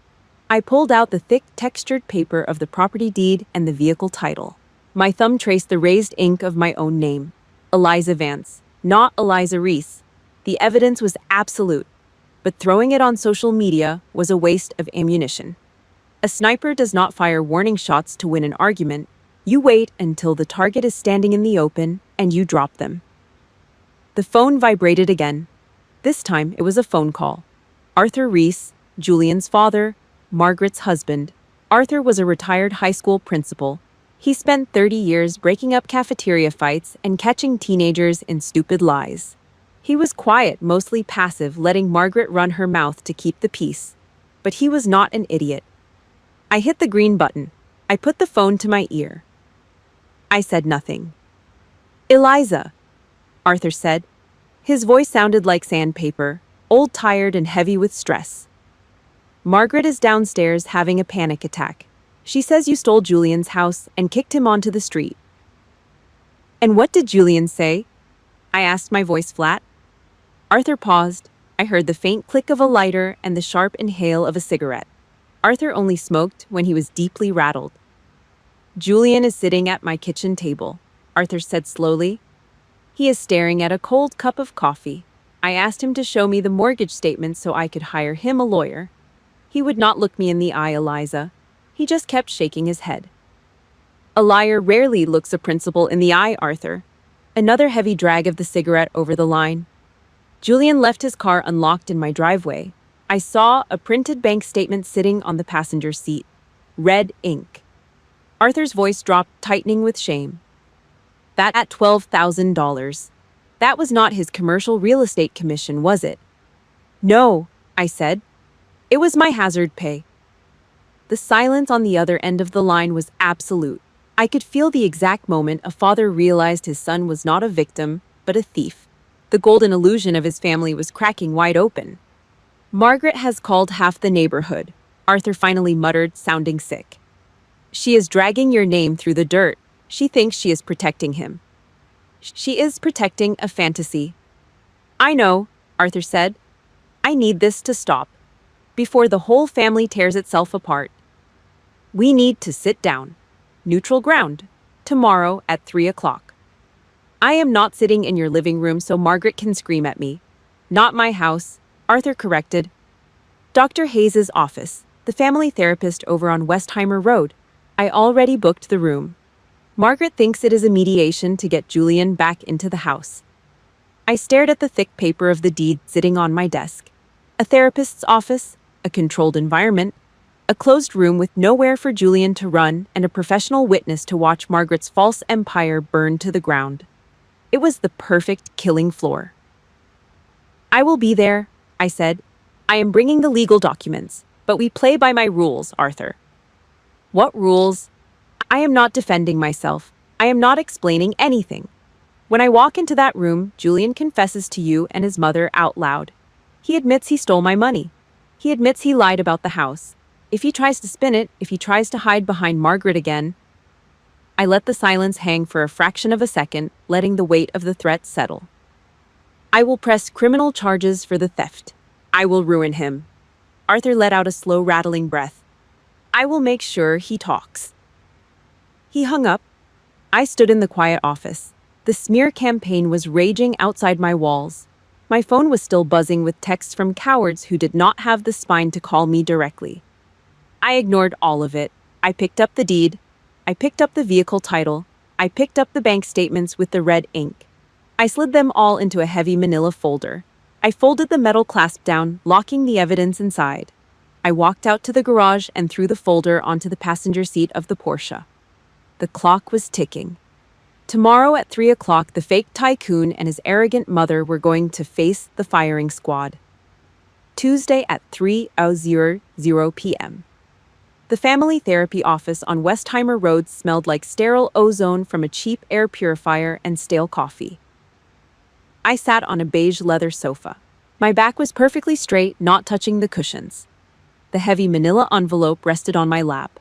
I pulled out the thick, textured paper of the property deed and the vehicle title. My thumb traced the raised ink of my own name. Eliza Vance, not Eliza Reese. The evidence was absolute, but throwing it on social media was a waste of ammunition. A sniper does not fire warning shots to win an argument. You wait until the target is standing in the open and you drop them. The phone vibrated again. This time it was a phone call. Arthur Reese, Julian's father, Margaret's husband. Arthur was a retired high school principal. He spent 30 years breaking up cafeteria fights and catching teenagers in stupid lies. He was quiet, mostly passive, letting Margaret run her mouth to keep the peace. But he was not an idiot. I hit the green button. I put the phone to my ear. I said nothing. "Eliza," Arthur said. His voice sounded like sandpaper, old, tired, and heavy with stress. "Margaret is downstairs having a panic attack. She says you stole Julian's house and kicked him onto the street." "And what did Julian say?" I asked, my voice flat. Arthur paused. I heard the faint click of a lighter and the sharp inhale of a cigarette. Arthur only smoked when he was deeply rattled. "Julian is sitting at my kitchen table," Arthur said slowly. "He is staring at a cold cup of coffee. I asked him to show me the mortgage statement so I could hire him a lawyer. He would not look me in the eye, Eliza. He just kept shaking his head." "A liar rarely looks a principal in the eye, Arthur." Another heavy drag of the cigarette over the line. "Julian left his car unlocked in my driveway. I saw a printed bank statement sitting on the passenger seat. Red ink." Arthur's voice dropped, tightening with shame. "That at $12,000. That was not his commercial real estate commission, was it?" "No," I said. "It was my hazard pay." The silence on the other end of the line was absolute. I could feel the exact moment a father realized his son was not a victim, but a thief. The golden illusion of his family was cracking wide open. "Margaret has called half the neighborhood," Arthur finally muttered, sounding sick. "She is dragging your name through the dirt. She thinks she is protecting him." "She is protecting a fantasy." "I know," Arthur said. "I need this to stop. Before the whole family tears itself apart. We need to sit down. Neutral ground. Tomorrow at 3 o'clock. I am not sitting in your living room so Margaret can scream at me. Not my house," Arthur corrected. "Dr. Hayes's office, the family therapist over on Westheimer Road. I already booked the room. Margaret thinks it is a mediation to get Julian back into the house." I stared at the thick paper of the deed sitting on my desk. A therapist's office, a controlled environment, a closed room with nowhere for Julian to run and a professional witness to watch Margaret's false empire burn to the ground. It was the perfect killing floor. "I will be there," I said. "I am bringing the legal documents, but we play by my rules, Arthur." "What rules?" "I am not defending myself. I am not explaining anything. When I walk into that room, Julian confesses to you and his mother out loud. He admits he stole my money. He admits he lied about the house. If he tries to spin it, if he tries to hide behind Margaret again..." I let the silence hang for a fraction of a second, letting the weight of the threat settle. "I will press criminal charges for the theft. I will ruin him." Arthur let out a slow, rattling breath. "I will make sure he talks." He hung up. I stood in the quiet office. The smear campaign was raging outside my walls. My phone was still buzzing with texts from cowards who did not have the spine to call me directly. I ignored all of it. I picked up the deed. I picked up the vehicle title. I picked up the bank statements with the red ink. I slid them all into a heavy manila folder. I folded the metal clasp down, locking the evidence inside. I walked out to the garage and threw the folder onto the passenger seat of the Porsche. The clock was ticking. Tomorrow at 3 o'clock, the fake tycoon and his arrogant mother were going to face the firing squad. Tuesday at 3:00 p.m. The family therapy office on Westheimer Road smelled like sterile ozone from a cheap air purifier and stale coffee. I sat on a beige leather sofa. My back was perfectly straight, not touching the cushions. The heavy manila envelope rested on my lap.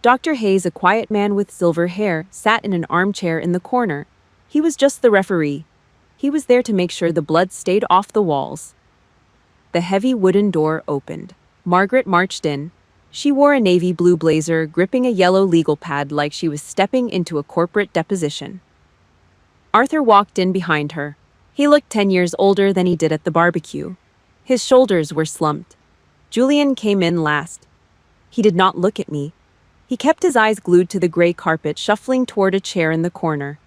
Dr. Hayes, a quiet man with silver hair, sat in an armchair in the corner. He was just the referee. He was there to make sure the blood stayed off the walls. The heavy wooden door opened. Margaret marched in. She wore a navy blue blazer, gripping a yellow legal pad like she was stepping into a corporate deposition. Arthur walked in behind her. He looked 10 years older than he did at the barbecue. His shoulders were slumped. Julian came in last. He did not look at me. He kept his eyes glued to the gray carpet, shuffling toward a chair in the corner.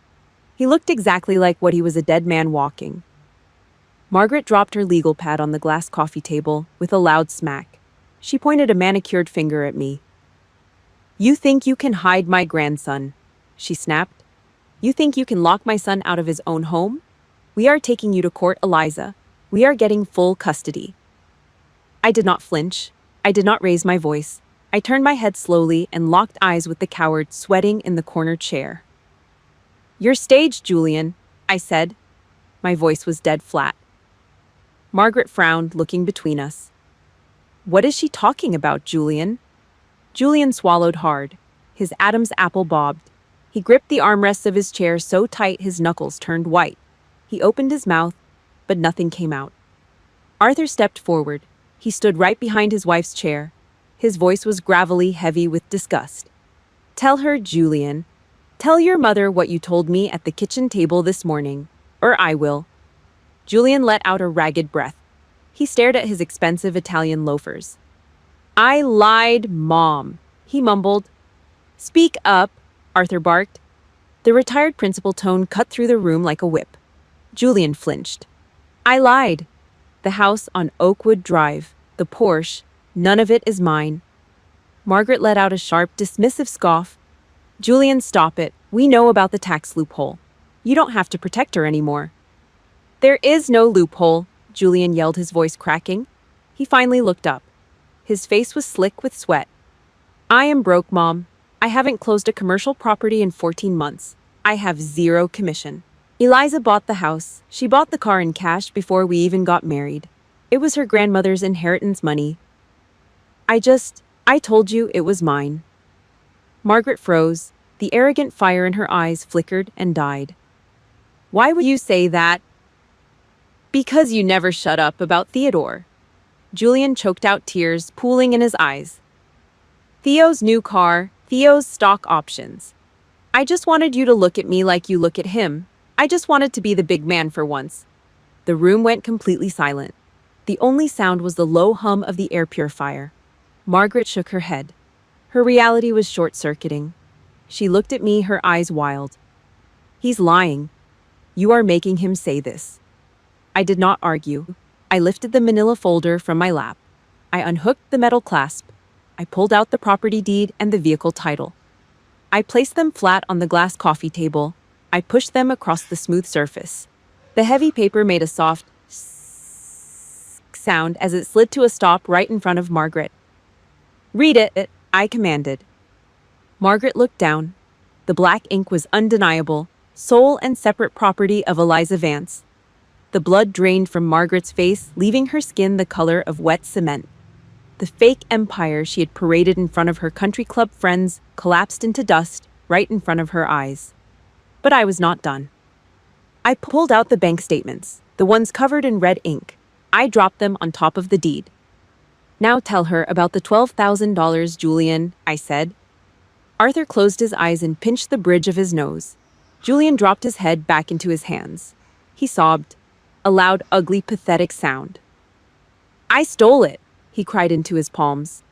He looked exactly like what he was, a dead man walking. Margaret dropped her legal pad on the glass coffee table with a loud smack. She pointed a manicured finger at me. "You think you can hide my grandson?" she snapped. "You think you can lock my son out of his own home? We are taking you to court, Eliza. We are getting full custody." I did not flinch. I did not raise my voice. I turned my head slowly and locked eyes with the coward sweating in the corner chair. "You're staged, Julian," I said. My voice was dead flat. Margaret frowned, looking between us. "What is she talking about, Julian?" Julian swallowed hard. His Adam's apple bobbed. He gripped the armrests of his chair so tight his knuckles turned white. He opened his mouth, but nothing came out. Arthur stepped forward. He stood right behind his wife's chair. His voice was gravelly, heavy with disgust. "Tell her, Julian. Tell your mother what you told me at the kitchen table this morning, or I will." Julian let out a ragged breath. He stared at his expensive Italian loafers. "I lied, Mom," he mumbled. "Speak up," Arthur barked. The retired principal tone cut through the room like a whip. Julian flinched. "I lied. The house on Oakwood Drive, the Porsche, none of it is mine." Margaret let out a sharp, dismissive scoff. "Julian, stop it. We know about the tax loophole. You don't have to protect her anymore." "There is no loophole," Julian yelled, his voice cracking. He finally looked up. His face was slick with sweat. "I am broke, Mom. I haven't closed a commercial property in 14 months. I have zero commission. Eliza bought the house. She bought the car in cash before we even got married. It was her grandmother's inheritance money. I told you it was mine." Margaret froze. The arrogant fire in her eyes flickered and died. "Why would you say that?" "Because you never shut up about Theodore." Julian choked out tears, pooling in his eyes. "Theo's new car, Theo's stock options. I just wanted you to look at me like you look at him. I just wanted to be the big man for once." The room went completely silent. The only sound was the low hum of the air purifier. Margaret shook her head. Her reality was short-circuiting. She looked at me, her eyes wild. "He's lying. You are making him say this." I did not argue. I lifted the manila folder from my lap. I unhooked the metal clasp. I pulled out the property deed and the vehicle title. I placed them flat on the glass coffee table. I pushed them across the smooth surface. The heavy paper made a soft sound as it slid to a stop right in front of Margaret. "Read it," I commanded. Margaret looked down. The black ink was undeniable, sole and separate property of Eliza Vance. The blood drained from Margaret's face, leaving her skin the color of wet cement. The fake empire she had paraded in front of her country club friends collapsed into dust right in front of her eyes. But I was not done. I pulled out the bank statements, the ones covered in red ink. I dropped them on top of the deed. "Now tell her about the $12,000, Julian," I said. Arthur closed his eyes and pinched the bridge of his nose. Julian dropped his head back into his hands. He sobbed, a loud, ugly, pathetic sound. "I stole it," he cried into his palms.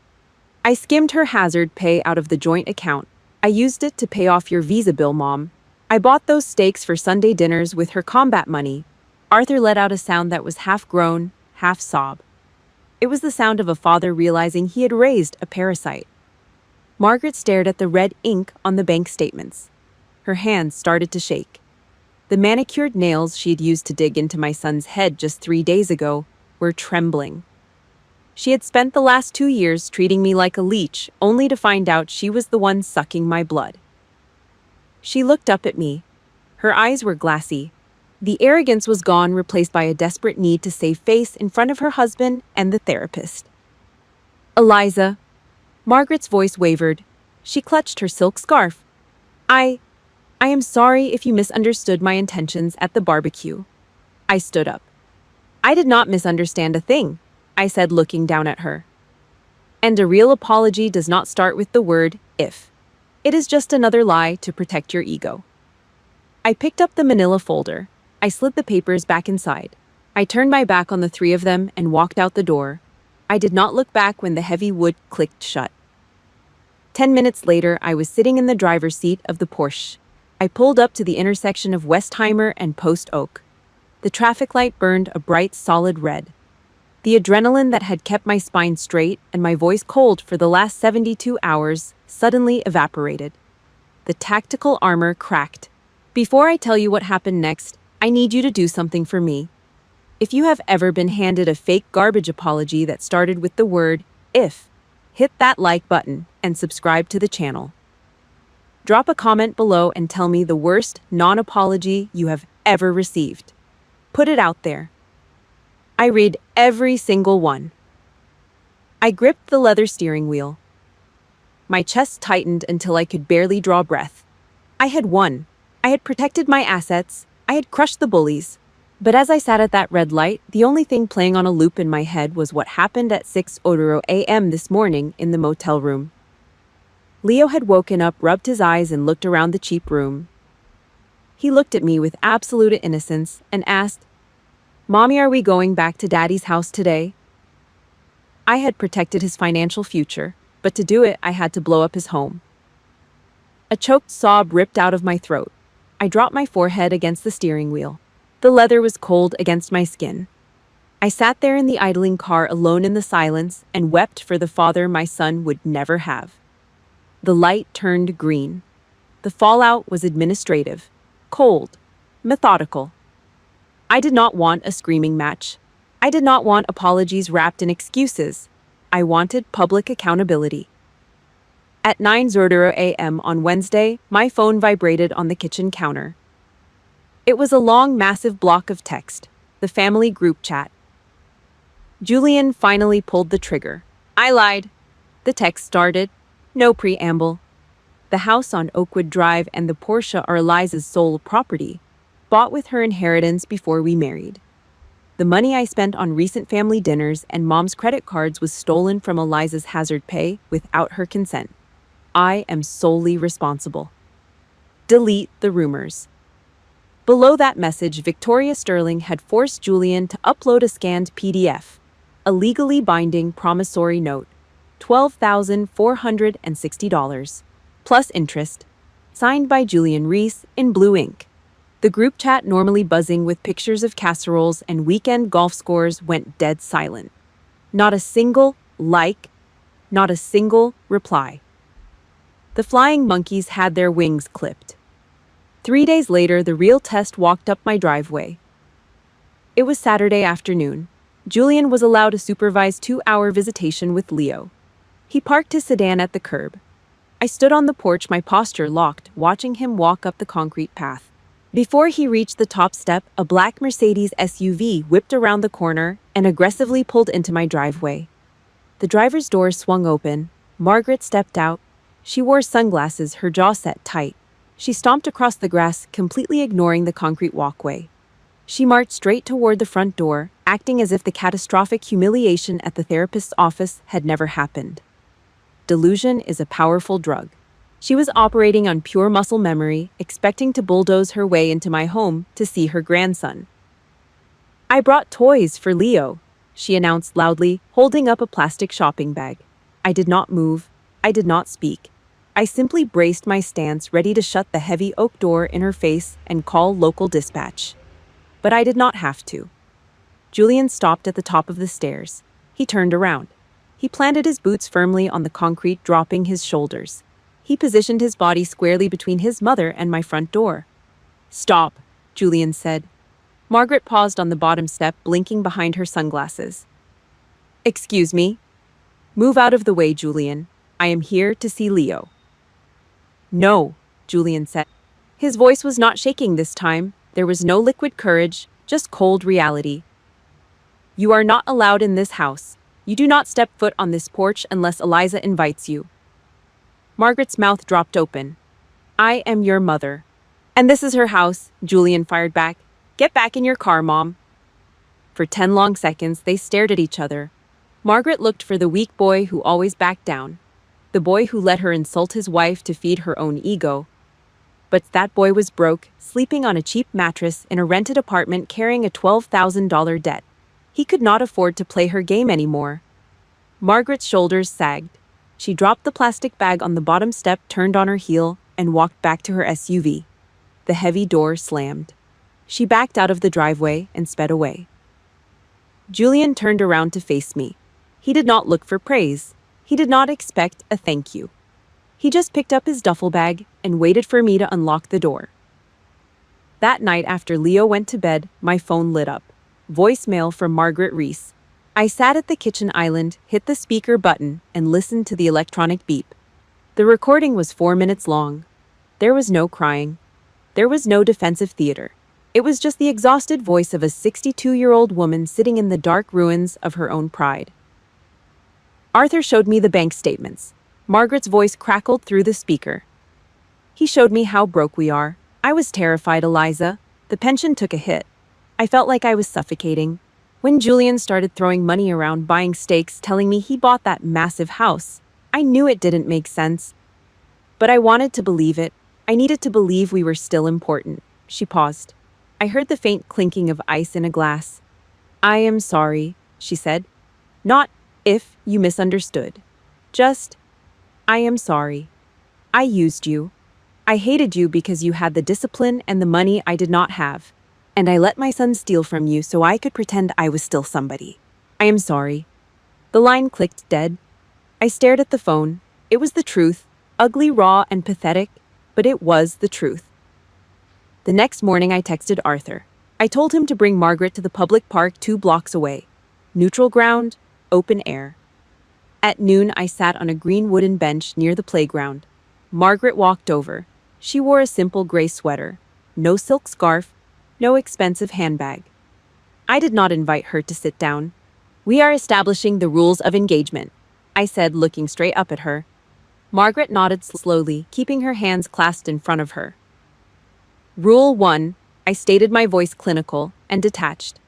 I skimmed her hazard pay out of the joint account. I used it to pay off your visa bill, Mom. I bought those steaks for Sunday dinners with her combat money. Arthur let out a sound that was half groan, half sob. It was the sound of a father realizing he had raised a parasite. Margaret stared at the red ink on the bank statements. Her hands started to shake. The manicured nails she had used to dig into my son's head just 3 days ago were trembling. She had spent the last 2 years treating me like a leech, only to find out she was the one sucking my blood. She looked up at me. Her eyes were glassy. The arrogance was gone, replaced by a desperate need to save face in front of her husband and the therapist. Eliza. Margaret's voice wavered. She clutched her silk scarf. I am sorry if you misunderstood my intentions at the barbecue. I stood up. I did not misunderstand a thing, I said, looking down at her. And a real apology does not start with the word if. It is just another lie to protect your ego. I picked up the manila folder. I slid the papers back inside. I turned my back on the three of them and walked out the door. I did not look back when the heavy wood clicked shut. 10 minutes later, I was sitting in the driver's seat of the Porsche. I pulled up to the intersection of Westheimer and Post Oak. The traffic light burned a bright, solid red. The adrenaline that had kept my spine straight and my voice cold for the last 72 hours suddenly evaporated. The tactical armor cracked. Before I tell you what happened next, I need you to do something for me. If you have ever been handed a fake garbage apology that started with the word if, hit that like button and subscribe to the channel. Drop a comment below and tell me the worst non-apology you have ever received. Put it out there. I read every single one. I gripped the leather steering wheel. My chest tightened until I could barely draw breath. I had won. I had protected my assets. I had crushed the bullies. But as I sat at that red light, the only thing playing on a loop in my head was what happened at 6:00 a.m. this morning in the motel room. Leo had woken up, rubbed his eyes, and looked around the cheap room. He looked at me with absolute innocence and asked, "Mommy, are we going back to Daddy's house today?" I had protected his financial future, but to do it, I had to blow up his home. A choked sob ripped out of my throat. I dropped my forehead against the steering wheel. The leather was cold against my skin. I sat there in the idling car alone in the silence and wept for the father my son would never have. The light turned green. The fallout was administrative, cold, methodical. I did not want a screaming match. I did not want apologies wrapped in excuses. I wanted public accountability. At 9:00 a.m. on Wednesday, my phone vibrated on the kitchen counter. It was a long, massive block of text, the family group chat. Julian finally pulled the trigger. I lied. The text started. No preamble. The house on Oakwood Drive and the Porsche are Eliza's sole property, bought with her inheritance before we married. The money I spent on recent family dinners and Mom's credit cards was stolen from Eliza's hazard pay without her consent. I am solely responsible. Delete the rumors. Below that message, Victoria Sterling had forced Julian to upload a scanned PDF, a legally binding promissory note, $12,460, plus interest, signed by Julian Reese in blue ink. The group chat, normally buzzing with pictures of casseroles and weekend golf scores, went dead silent. Not a single like, not a single reply. The flying monkeys had their wings clipped. 3 days later, the real test walked up my driveway. It was Saturday afternoon. Julian was allowed a supervised 2-hour visitation with Leo. He parked his sedan at the curb. I stood on the porch, my posture locked, watching him walk up the concrete path. Before he reached the top step, a black Mercedes SUV whipped around the corner and aggressively pulled into my driveway. The driver's door swung open. Margaret stepped out. She wore sunglasses, her jaw set tight. She stomped across the grass, completely ignoring the concrete walkway. She marched straight toward the front door, acting as if the catastrophic humiliation at the therapist's office had never happened. Delusion is a powerful drug. She was operating on pure muscle memory, expecting to bulldoze her way into my home to see her grandson. "I brought toys for Leo," she announced loudly, holding up a plastic shopping bag. I did not move. I did not speak. I simply braced my stance, ready to shut the heavy oak door in her face and call local dispatch. But I did not have to. Julian stopped at the top of the stairs. He turned around. He planted his boots firmly on the concrete, dropping his shoulders. He positioned his body squarely between his mother and my front door. "Stop," Julian said. Margaret paused on the bottom step, blinking behind her sunglasses. "Excuse me?" "Move out of the way, Julian. I am here to see Leo." "No," Julian said. His voice was not shaking this time. There was no liquid courage, just cold reality. "You are not allowed in this house. You do not step foot on this porch unless Eliza invites you." Margaret's mouth dropped open. "I am your mother. And this is her house," Julian fired back. "Get back in your car, Mom." For 10 long seconds, they stared at each other. Margaret looked for the weak boy who always backed down. The boy who let her insult his wife to feed her own ego. But that boy was broke, sleeping on a cheap mattress in a rented apartment, carrying a $12,000 debt. He could not afford to play her game anymore. Margaret's shoulders sagged. She dropped the plastic bag on the bottom step, turned on her heel, and walked back to her SUV. The heavy door slammed. She backed out of the driveway and sped away. Julian turned around to face me. He did not look for praise. He did not expect a thank you. He just picked up his duffel bag and waited for me to unlock the door. That night after Leo went to bed, my phone lit up. Voicemail from Margaret Reese. I sat at the kitchen island, hit the speaker button, and listened to the electronic beep. The recording was 4 minutes long. There was no crying. There was no defensive theater. It was just the exhausted voice of a 62-year-old woman sitting in the dark ruins of her own pride. Arthur showed me the bank statements. Margaret's voice crackled through the speaker. He showed me how broke we are. I was terrified, Eliza. The pension took a hit. I felt like I was suffocating. When Julian started throwing money around, buying steaks, telling me he bought that massive house, I knew it didn't make sense. But I wanted to believe it. I needed to believe we were still important. She paused. I heard the faint clinking of ice in a glass. "I am sorry," she said. "Not if you misunderstood. Just, I am sorry. I used you. I hated you because you had the discipline and the money I did not have. And I let my son steal from you so I could pretend I was still somebody. I am sorry." The line clicked dead. I stared at the phone. It was the truth, ugly, raw, and pathetic, but it was the truth. The next morning I texted Arthur. I told him to bring Margaret to the public park 2 blocks away. Neutral ground, open air. At noon I sat on a green wooden bench near the playground. Margaret walked over. She wore a simple gray sweater. No silk scarf, no expensive handbag. I did not invite her to sit down. "We are establishing the rules of engagement," I said, looking straight up at her. Margaret nodded slowly, keeping her hands clasped in front of her. "Rule 1, I stated, my voice clinical and detached.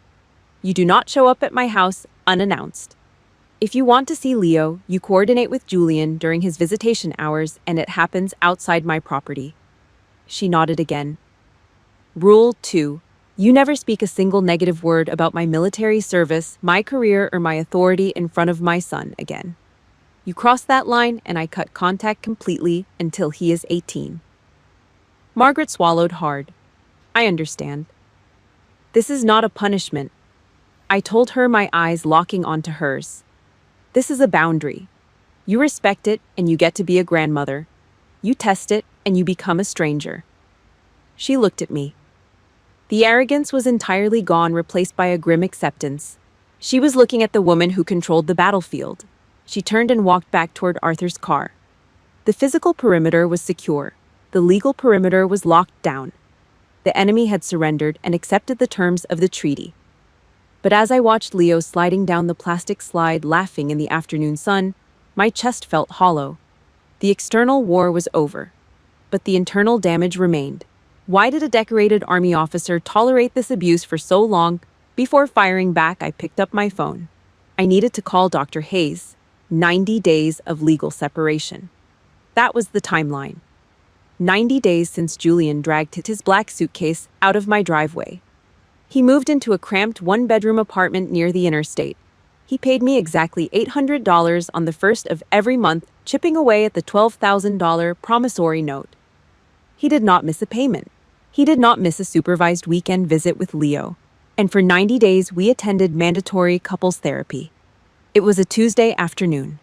You do not show up at my house unannounced. If you want to see Leo, you coordinate with Julian during his visitation hours, and it happens outside my property." She nodded again. "Rule 2, you never speak a single negative word about my military service, my career, or my authority in front of my son again. You cross that line and I cut contact completely until he is 18. Margaret swallowed hard. "I understand. This is not a punishment." I told her, my eyes locking onto hers. "This is a boundary. You respect it and you get to be a grandmother. You test it and you become a stranger." She looked at me. The arrogance was entirely gone, replaced by a grim acceptance. She was looking at the woman who controlled the battlefield. She turned and walked back toward Arthur's car. The physical perimeter was secure. The legal perimeter was locked down. The enemy had surrendered and accepted the terms of the treaty. But as I watched Leo sliding down the plastic slide, laughing in the afternoon sun, my chest felt hollow. The external war was over, but the internal damage remained. Why did a decorated army officer tolerate this abuse for so long? Before firing back, I picked up my phone. I needed to call Dr. Hayes. 90 days of legal separation. That was the timeline. 90 days since Julian dragged his black suitcase out of my driveway. He moved into a cramped 1-bedroom apartment near the interstate. He paid me exactly $800 on the first of every month, chipping away at the $12,000 promissory note. He did not miss a payment. He did not miss a supervised weekend visit with Leo. And for 90 days, we attended mandatory couples therapy. It was a Tuesday afternoon.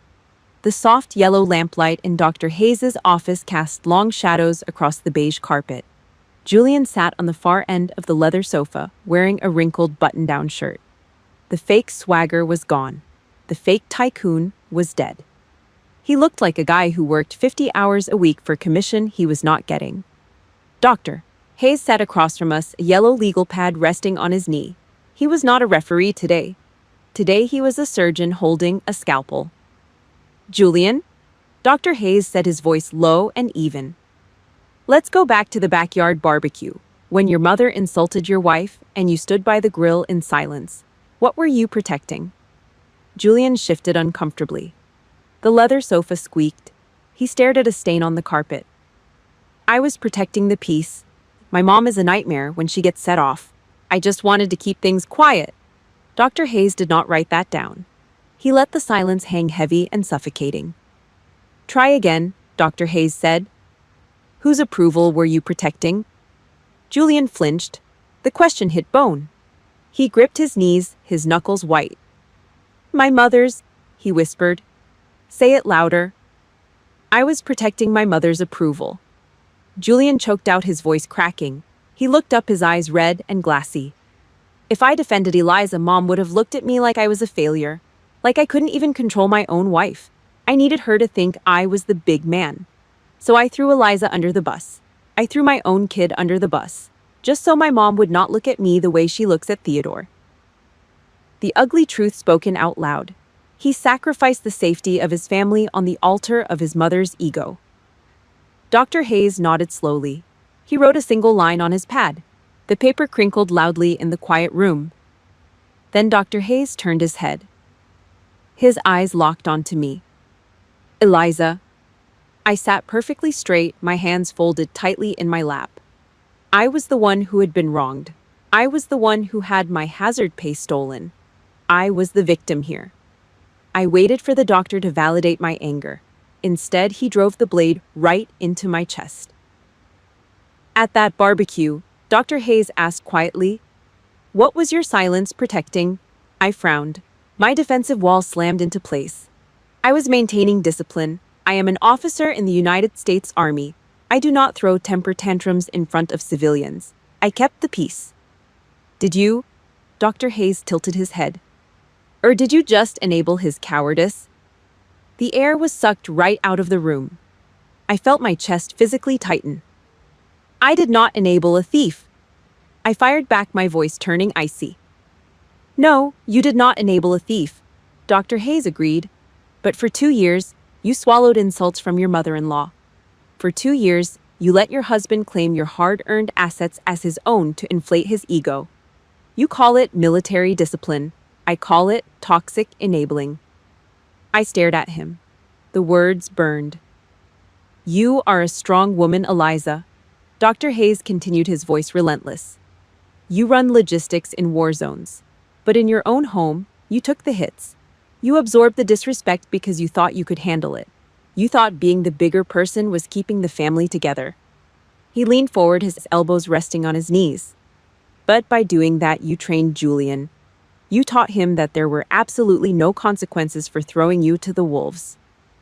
The soft yellow lamplight in Dr. Hayes' office cast long shadows across the beige carpet. Julian sat on the far end of the leather sofa, wearing a wrinkled button-down shirt. The fake swagger was gone. The fake tycoon was dead. He looked like a guy who worked 50 hours a week for commission he was not getting. Dr. Hayes sat across from us, a yellow legal pad resting on his knee. He was not a referee today. Today he was a surgeon holding a scalpel. Julian? Dr. Hayes said, his voice low and even. Let's go back to the backyard barbecue, when your mother insulted your wife and you stood by the grill in silence. What were you protecting? Julian shifted uncomfortably. The leather sofa squeaked. He stared at a stain on the carpet. I was protecting the peace. My mom is a nightmare when she gets set off. I just wanted to keep things quiet. Dr. Hayes did not write that down. He let the silence hang heavy and suffocating. Try again, Dr. Hayes said. Whose approval were you protecting? Julian flinched. The question hit bone. He gripped his knees, his knuckles white. My mother's, he whispered. Say it louder. I was protecting my mother's approval. Julian choked out, his voice cracking. He looked up, his eyes red and glassy. If I defended Eliza, Mom would have looked at me like I was a failure. Like I couldn't even control my own wife. I needed her to think I was the big man. So I threw Eliza under the bus. I threw my own kid under the bus, just so my mom would not look at me the way she looks at Theodore. The ugly truth spoken out loud. He sacrificed the safety of his family on the altar of his mother's ego. Dr. Hayes nodded slowly. He wrote a single line on his pad. The paper crinkled loudly in the quiet room. Then Dr. Hayes turned his head. His eyes locked onto me. Eliza. I sat perfectly straight, my hands folded tightly in my lap. I was the one who had been wronged. I was the one who had my hazard pay stolen. I was the victim here. I waited for the doctor to validate my anger. Instead, he drove the blade right into my chest. At that barbecue, Dr. Hayes asked quietly, "What was your silence protecting?" I frowned. My defensive wall slammed into place. I was maintaining discipline. I am an officer in the United States Army. I do not throw temper tantrums in front of civilians. I kept the peace. Did you? Dr. Hayes tilted his head. Or did you just enable his cowardice? The air was sucked right out of the room. I felt my chest physically tighten. I did not enable a thief. I fired back, my voice turning icy. No, you did not enable a thief, Dr. Hayes agreed. But for 2 years, you swallowed insults from your mother-in-law. For 2 years, you let your husband claim your hard-earned assets as his own to inflate his ego. You call it military discipline. I call it toxic enabling. I stared at him. The words burned. You are a strong woman, Eliza. Dr. Hayes continued, his voice relentless. You run logistics in war zones. But in your own home, you took the hits. You absorbed the disrespect because you thought you could handle it. You thought being the bigger person was keeping the family together. He leaned forward, his elbows resting on his knees. But by doing that, you trained Julian. You taught him that there were absolutely no consequences for throwing you to the wolves.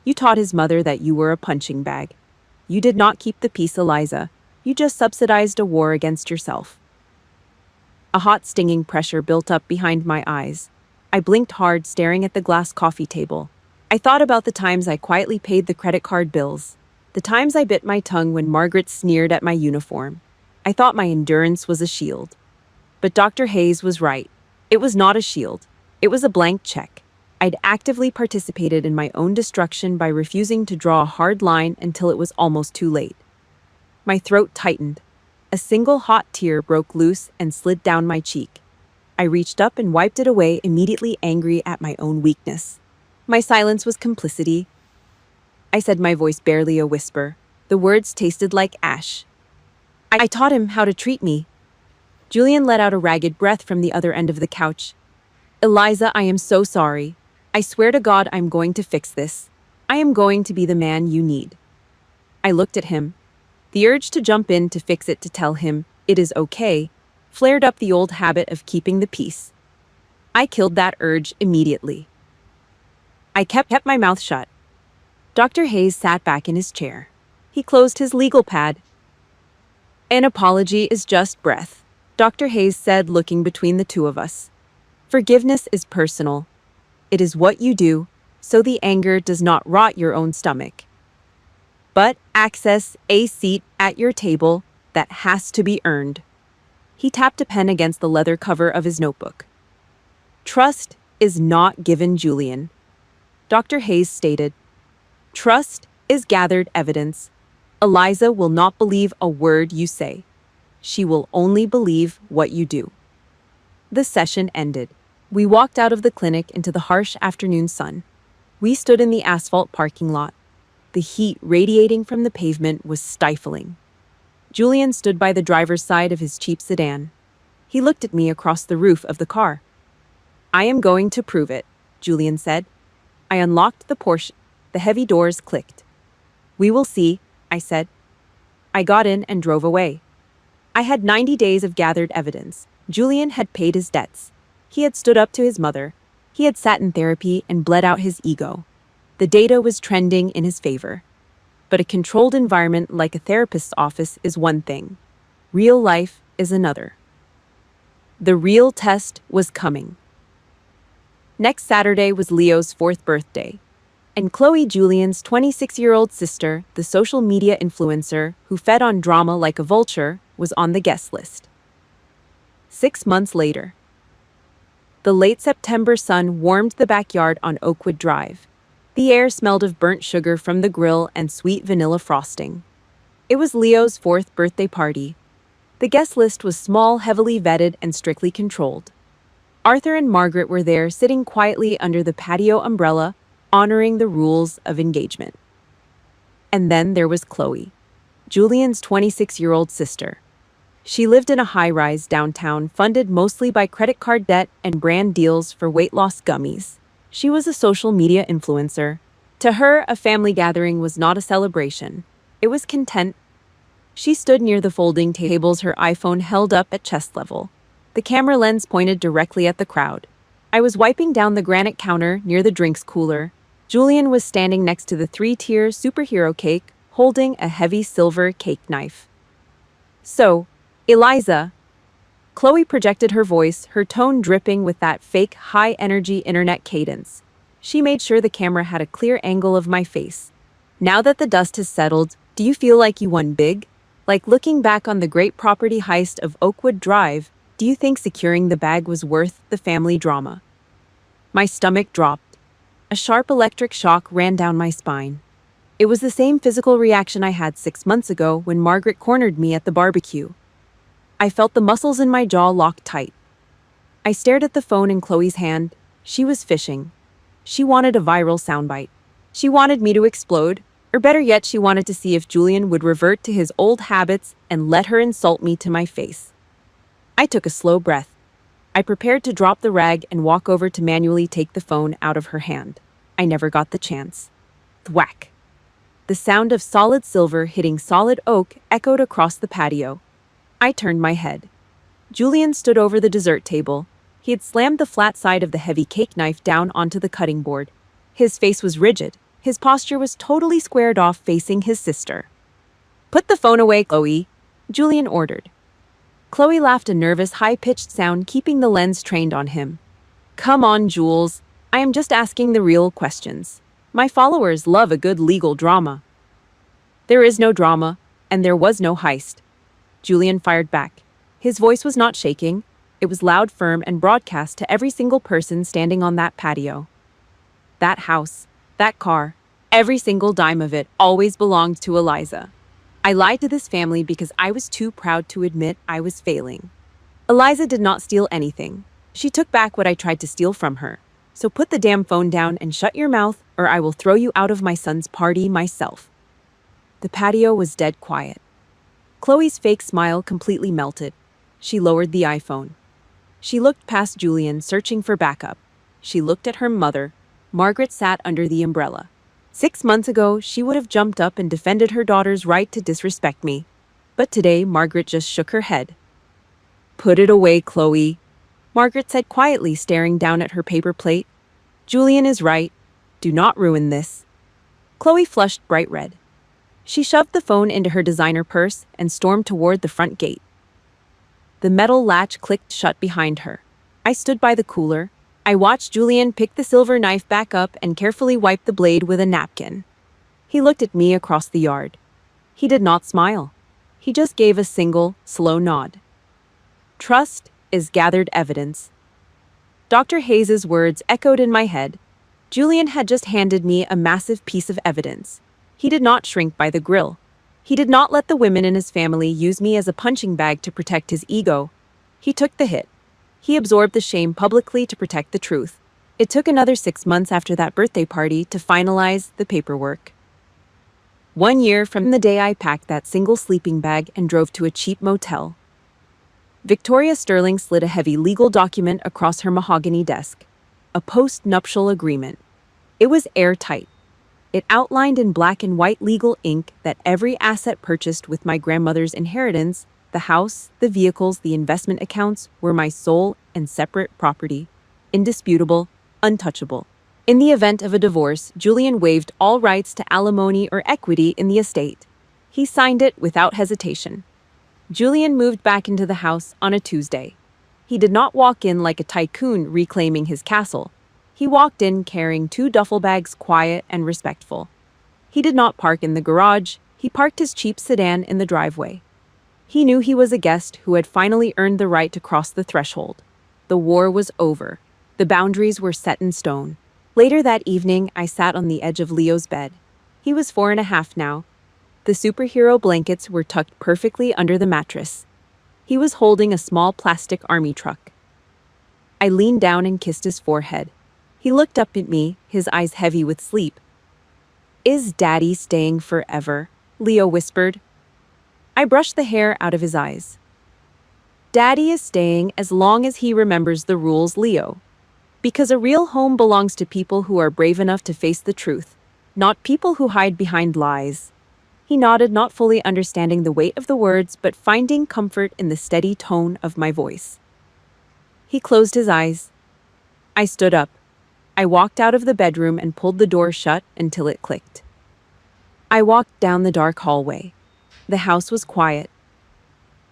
You taught his mother that you were a punching bag. You did not keep the peace, Eliza. You just subsidized a war against yourself. A hot, stinging pressure built up behind my eyes. I blinked hard, staring at the glass coffee table. I thought about the times I quietly paid the credit card bills, the times I bit my tongue when Margaret sneered at my uniform. I thought my endurance was a shield. But Dr. Hayes was right. It was not a shield. It was a blank check. I'd actively participated in my own destruction by refusing to draw a hard line until it was almost too late. My throat tightened. A single hot tear broke loose and slid down my cheek. I reached up and wiped it away, immediately angry at my own weakness. My silence was complicity. I said, my voice barely a whisper. The words tasted like ash. I taught him how to treat me. Julian let out a ragged breath from the other end of the couch. Eliza, I am so sorry. I swear to God I'm going to fix this. I am going to be the man you need. I looked at him. The urge to jump in to fix it, to tell him it is okay, flared up the old habit of keeping the peace. I killed that urge immediately. I kept my mouth shut. Dr. Hayes sat back in his chair. He closed his legal pad. An apology is just breath, Dr. Hayes said, looking between the two of us. Forgiveness is personal. It is what you do, so the anger does not rot your own stomach. But access a seat at your table that has to be earned. He tapped a pen against the leather cover of his notebook. Trust is not given, Julian. Dr. Hayes stated. Trust is gathered evidence. Eliza will not believe a word you say. She will only believe what you do. The session ended. We walked out of the clinic into the harsh afternoon sun. We stood in the asphalt parking lot. The heat radiating from the pavement was stifling. Julian stood by the driver's side of his cheap sedan. He looked at me across the roof of the car. I am going to prove it, Julian said. I unlocked the Porsche. The heavy doors clicked. We will see, I said. I got in and drove away. I had 90 days of gathered evidence. Julian had paid his debts. He had stood up to his mother. He had sat in therapy and bled out his ego. The data was trending in his favor. But a controlled environment like a therapist's office is one thing. Real life is another. The real test was coming. Next Saturday was Leo's 4th birthday, and Chloe, Julian's 26-year-old sister, the social media influencer who fed on drama like a vulture, was on the guest list. 6 months later. The late September sun warmed the backyard on Oakwood Drive. The air smelled of burnt sugar from the grill and sweet vanilla frosting. It was Leo's 4th birthday party. The guest list was small, heavily vetted, and strictly controlled. Arthur and Margaret were there, sitting quietly under the patio umbrella, honoring the rules of engagement. And then there was Chloe, Julian's 26-year-old sister. She lived in a high-rise downtown, funded mostly by credit card debt and brand deals for weight loss gummies. She was a social media influencer. To her, a family gathering was not a celebration. It was content. She stood near the folding tables, her iPhone held up at chest level. The camera lens pointed directly at the crowd. I was wiping down the granite counter near the drinks cooler. Julian was standing next to the 3-tier superhero cake, holding a heavy silver cake knife. So, Eliza. Chloe projected her voice, her tone dripping with that fake high-energy internet cadence. She made sure the camera had a clear angle of my face. Now that the dust has settled, do you feel like you won big? Like looking back on the great property heist of Oakwood Drive, do you think securing the bag was worth the family drama? My stomach dropped. A sharp electric shock ran down my spine. It was the same physical reaction I had 6 months ago when Margaret cornered me at the barbecue. I felt the muscles in my jaw lock tight. I stared at the phone in Chloe's hand. She was fishing. She wanted a viral soundbite. She wanted me to explode, or better yet, she wanted to see if Julian would revert to his old habits and let her insult me to my face. I took a slow breath. I prepared to drop the rag and walk over to manually take the phone out of her hand. I never got the chance. Thwack. The sound of solid silver hitting solid oak echoed across the patio. I turned my head. Julian stood over the dessert table. He had slammed the flat side of the heavy cake knife down onto the cutting board. His face was rigid. His posture was totally squared off, facing his sister. "Put the phone away, Chloe," Julian ordered. Chloe laughed, a nervous, high-pitched sound, keeping the lens trained on him. "Come on, Jules. I am just asking the real questions. My followers love a good legal drama." "There is no drama, and there was no heist," Julian fired back. His voice was not shaking. It was loud, firm, and broadcast to every single person standing on that patio. That house, that car, every single dime of it always belonged to Eliza. I lied to this family because I was too proud to admit I was failing. Eliza did not steal anything. She took back what I tried to steal from her. So put the damn phone down and shut your mouth, or I will throw you out of my son's party myself. The patio was dead quiet. Chloe's fake smile completely melted. She lowered the iPhone. She looked past Julian, searching for backup. She looked at her mother. Margaret sat under the umbrella. 6 months ago, she would have jumped up and defended her daughter's right to disrespect me. But today, Margaret just shook her head. "Put it away, Chloe," Margaret said quietly, staring down at her paper plate. "Julian is right. Do not ruin this." Chloe flushed bright red. She shoved the phone into her designer purse and stormed toward the front gate. The metal latch clicked shut behind her. I stood by the cooler. I watched Julian pick the silver knife back up and carefully wipe the blade with a napkin. He looked at me across the yard. He did not smile. He just gave a single, slow nod. Trust is gathered evidence. Dr. Hayes's words echoed in my head. Julian had just handed me a massive piece of evidence. He did not shrink by the grill. He did not let the women in his family use me as a punching bag to protect his ego. He took the hit. He absorbed the shame publicly to protect the truth. It took another 6 months after that birthday party to finalize the paperwork. 1 year from the day I packed that single sleeping bag and drove to a cheap motel. Victoria Sterling slid a heavy legal document across her mahogany desk. A post-nuptial agreement. It was airtight. It outlined in black and white legal ink that every asset purchased with my grandmother's inheritance, the house, the vehicles, the investment accounts, were my sole and separate property. Indisputable, untouchable. In the event of a divorce, Julian waived all rights to alimony or equity in the estate. He signed it without hesitation. Julian moved back into the house on a Tuesday. He did not walk in like a tycoon reclaiming his castle. He walked in carrying 2 duffel bags, quiet and respectful. He did not park in the garage. He parked his cheap sedan in the driveway. He knew he was a guest who had finally earned the right to cross the threshold. The war was over. The boundaries were set in stone. Later that evening, I sat on the edge of Leo's bed. He was 4.5 now. The superhero blankets were tucked perfectly under the mattress. He was holding a small plastic army truck. I leaned down and kissed his forehead. He looked up at me, his eyes heavy with sleep. "Is Daddy staying forever?" Leo whispered. I brushed the hair out of his eyes. "Daddy is staying as long as he remembers the rules, Leo. Because a real home belongs to people who are brave enough to face the truth, not people who hide behind lies." He nodded, not fully understanding the weight of the words, but finding comfort in the steady tone of my voice. He closed his eyes. I stood up. I walked out of the bedroom and pulled the door shut until it clicked. I walked down the dark hallway. The house was quiet.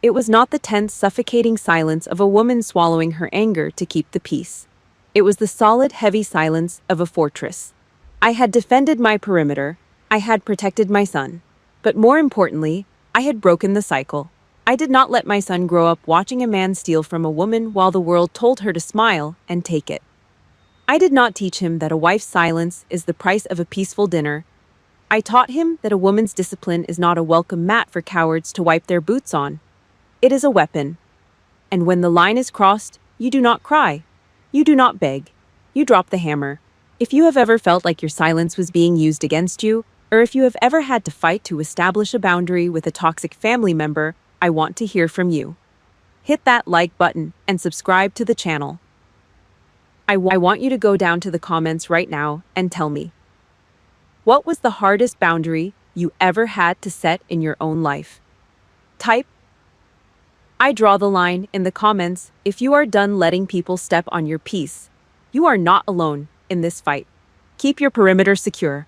It was not the tense, suffocating silence of a woman swallowing her anger to keep the peace. It was the solid, heavy silence of a fortress. I had defended my perimeter. I had protected my son. But more importantly, I had broken the cycle. I did not let my son grow up watching a man steal from a woman while the world told her to smile and take it. I did not teach him that a wife's silence is the price of a peaceful dinner. I taught him that a woman's discipline is not a welcome mat for cowards to wipe their boots on. It is a weapon. And when the line is crossed, you do not cry. You do not beg. You drop the hammer. If you have ever felt like your silence was being used against you, or if you have ever had to fight to establish a boundary with a toxic family member, I want to hear from you. Hit that like button and subscribe to the channel. I want you to go down to the comments right now and tell me, what was the hardest boundary you ever had to set in your own life? Type, "I draw the line" in the comments if you are done letting people step on your peace. You are not alone in this fight. Keep your perimeter secure.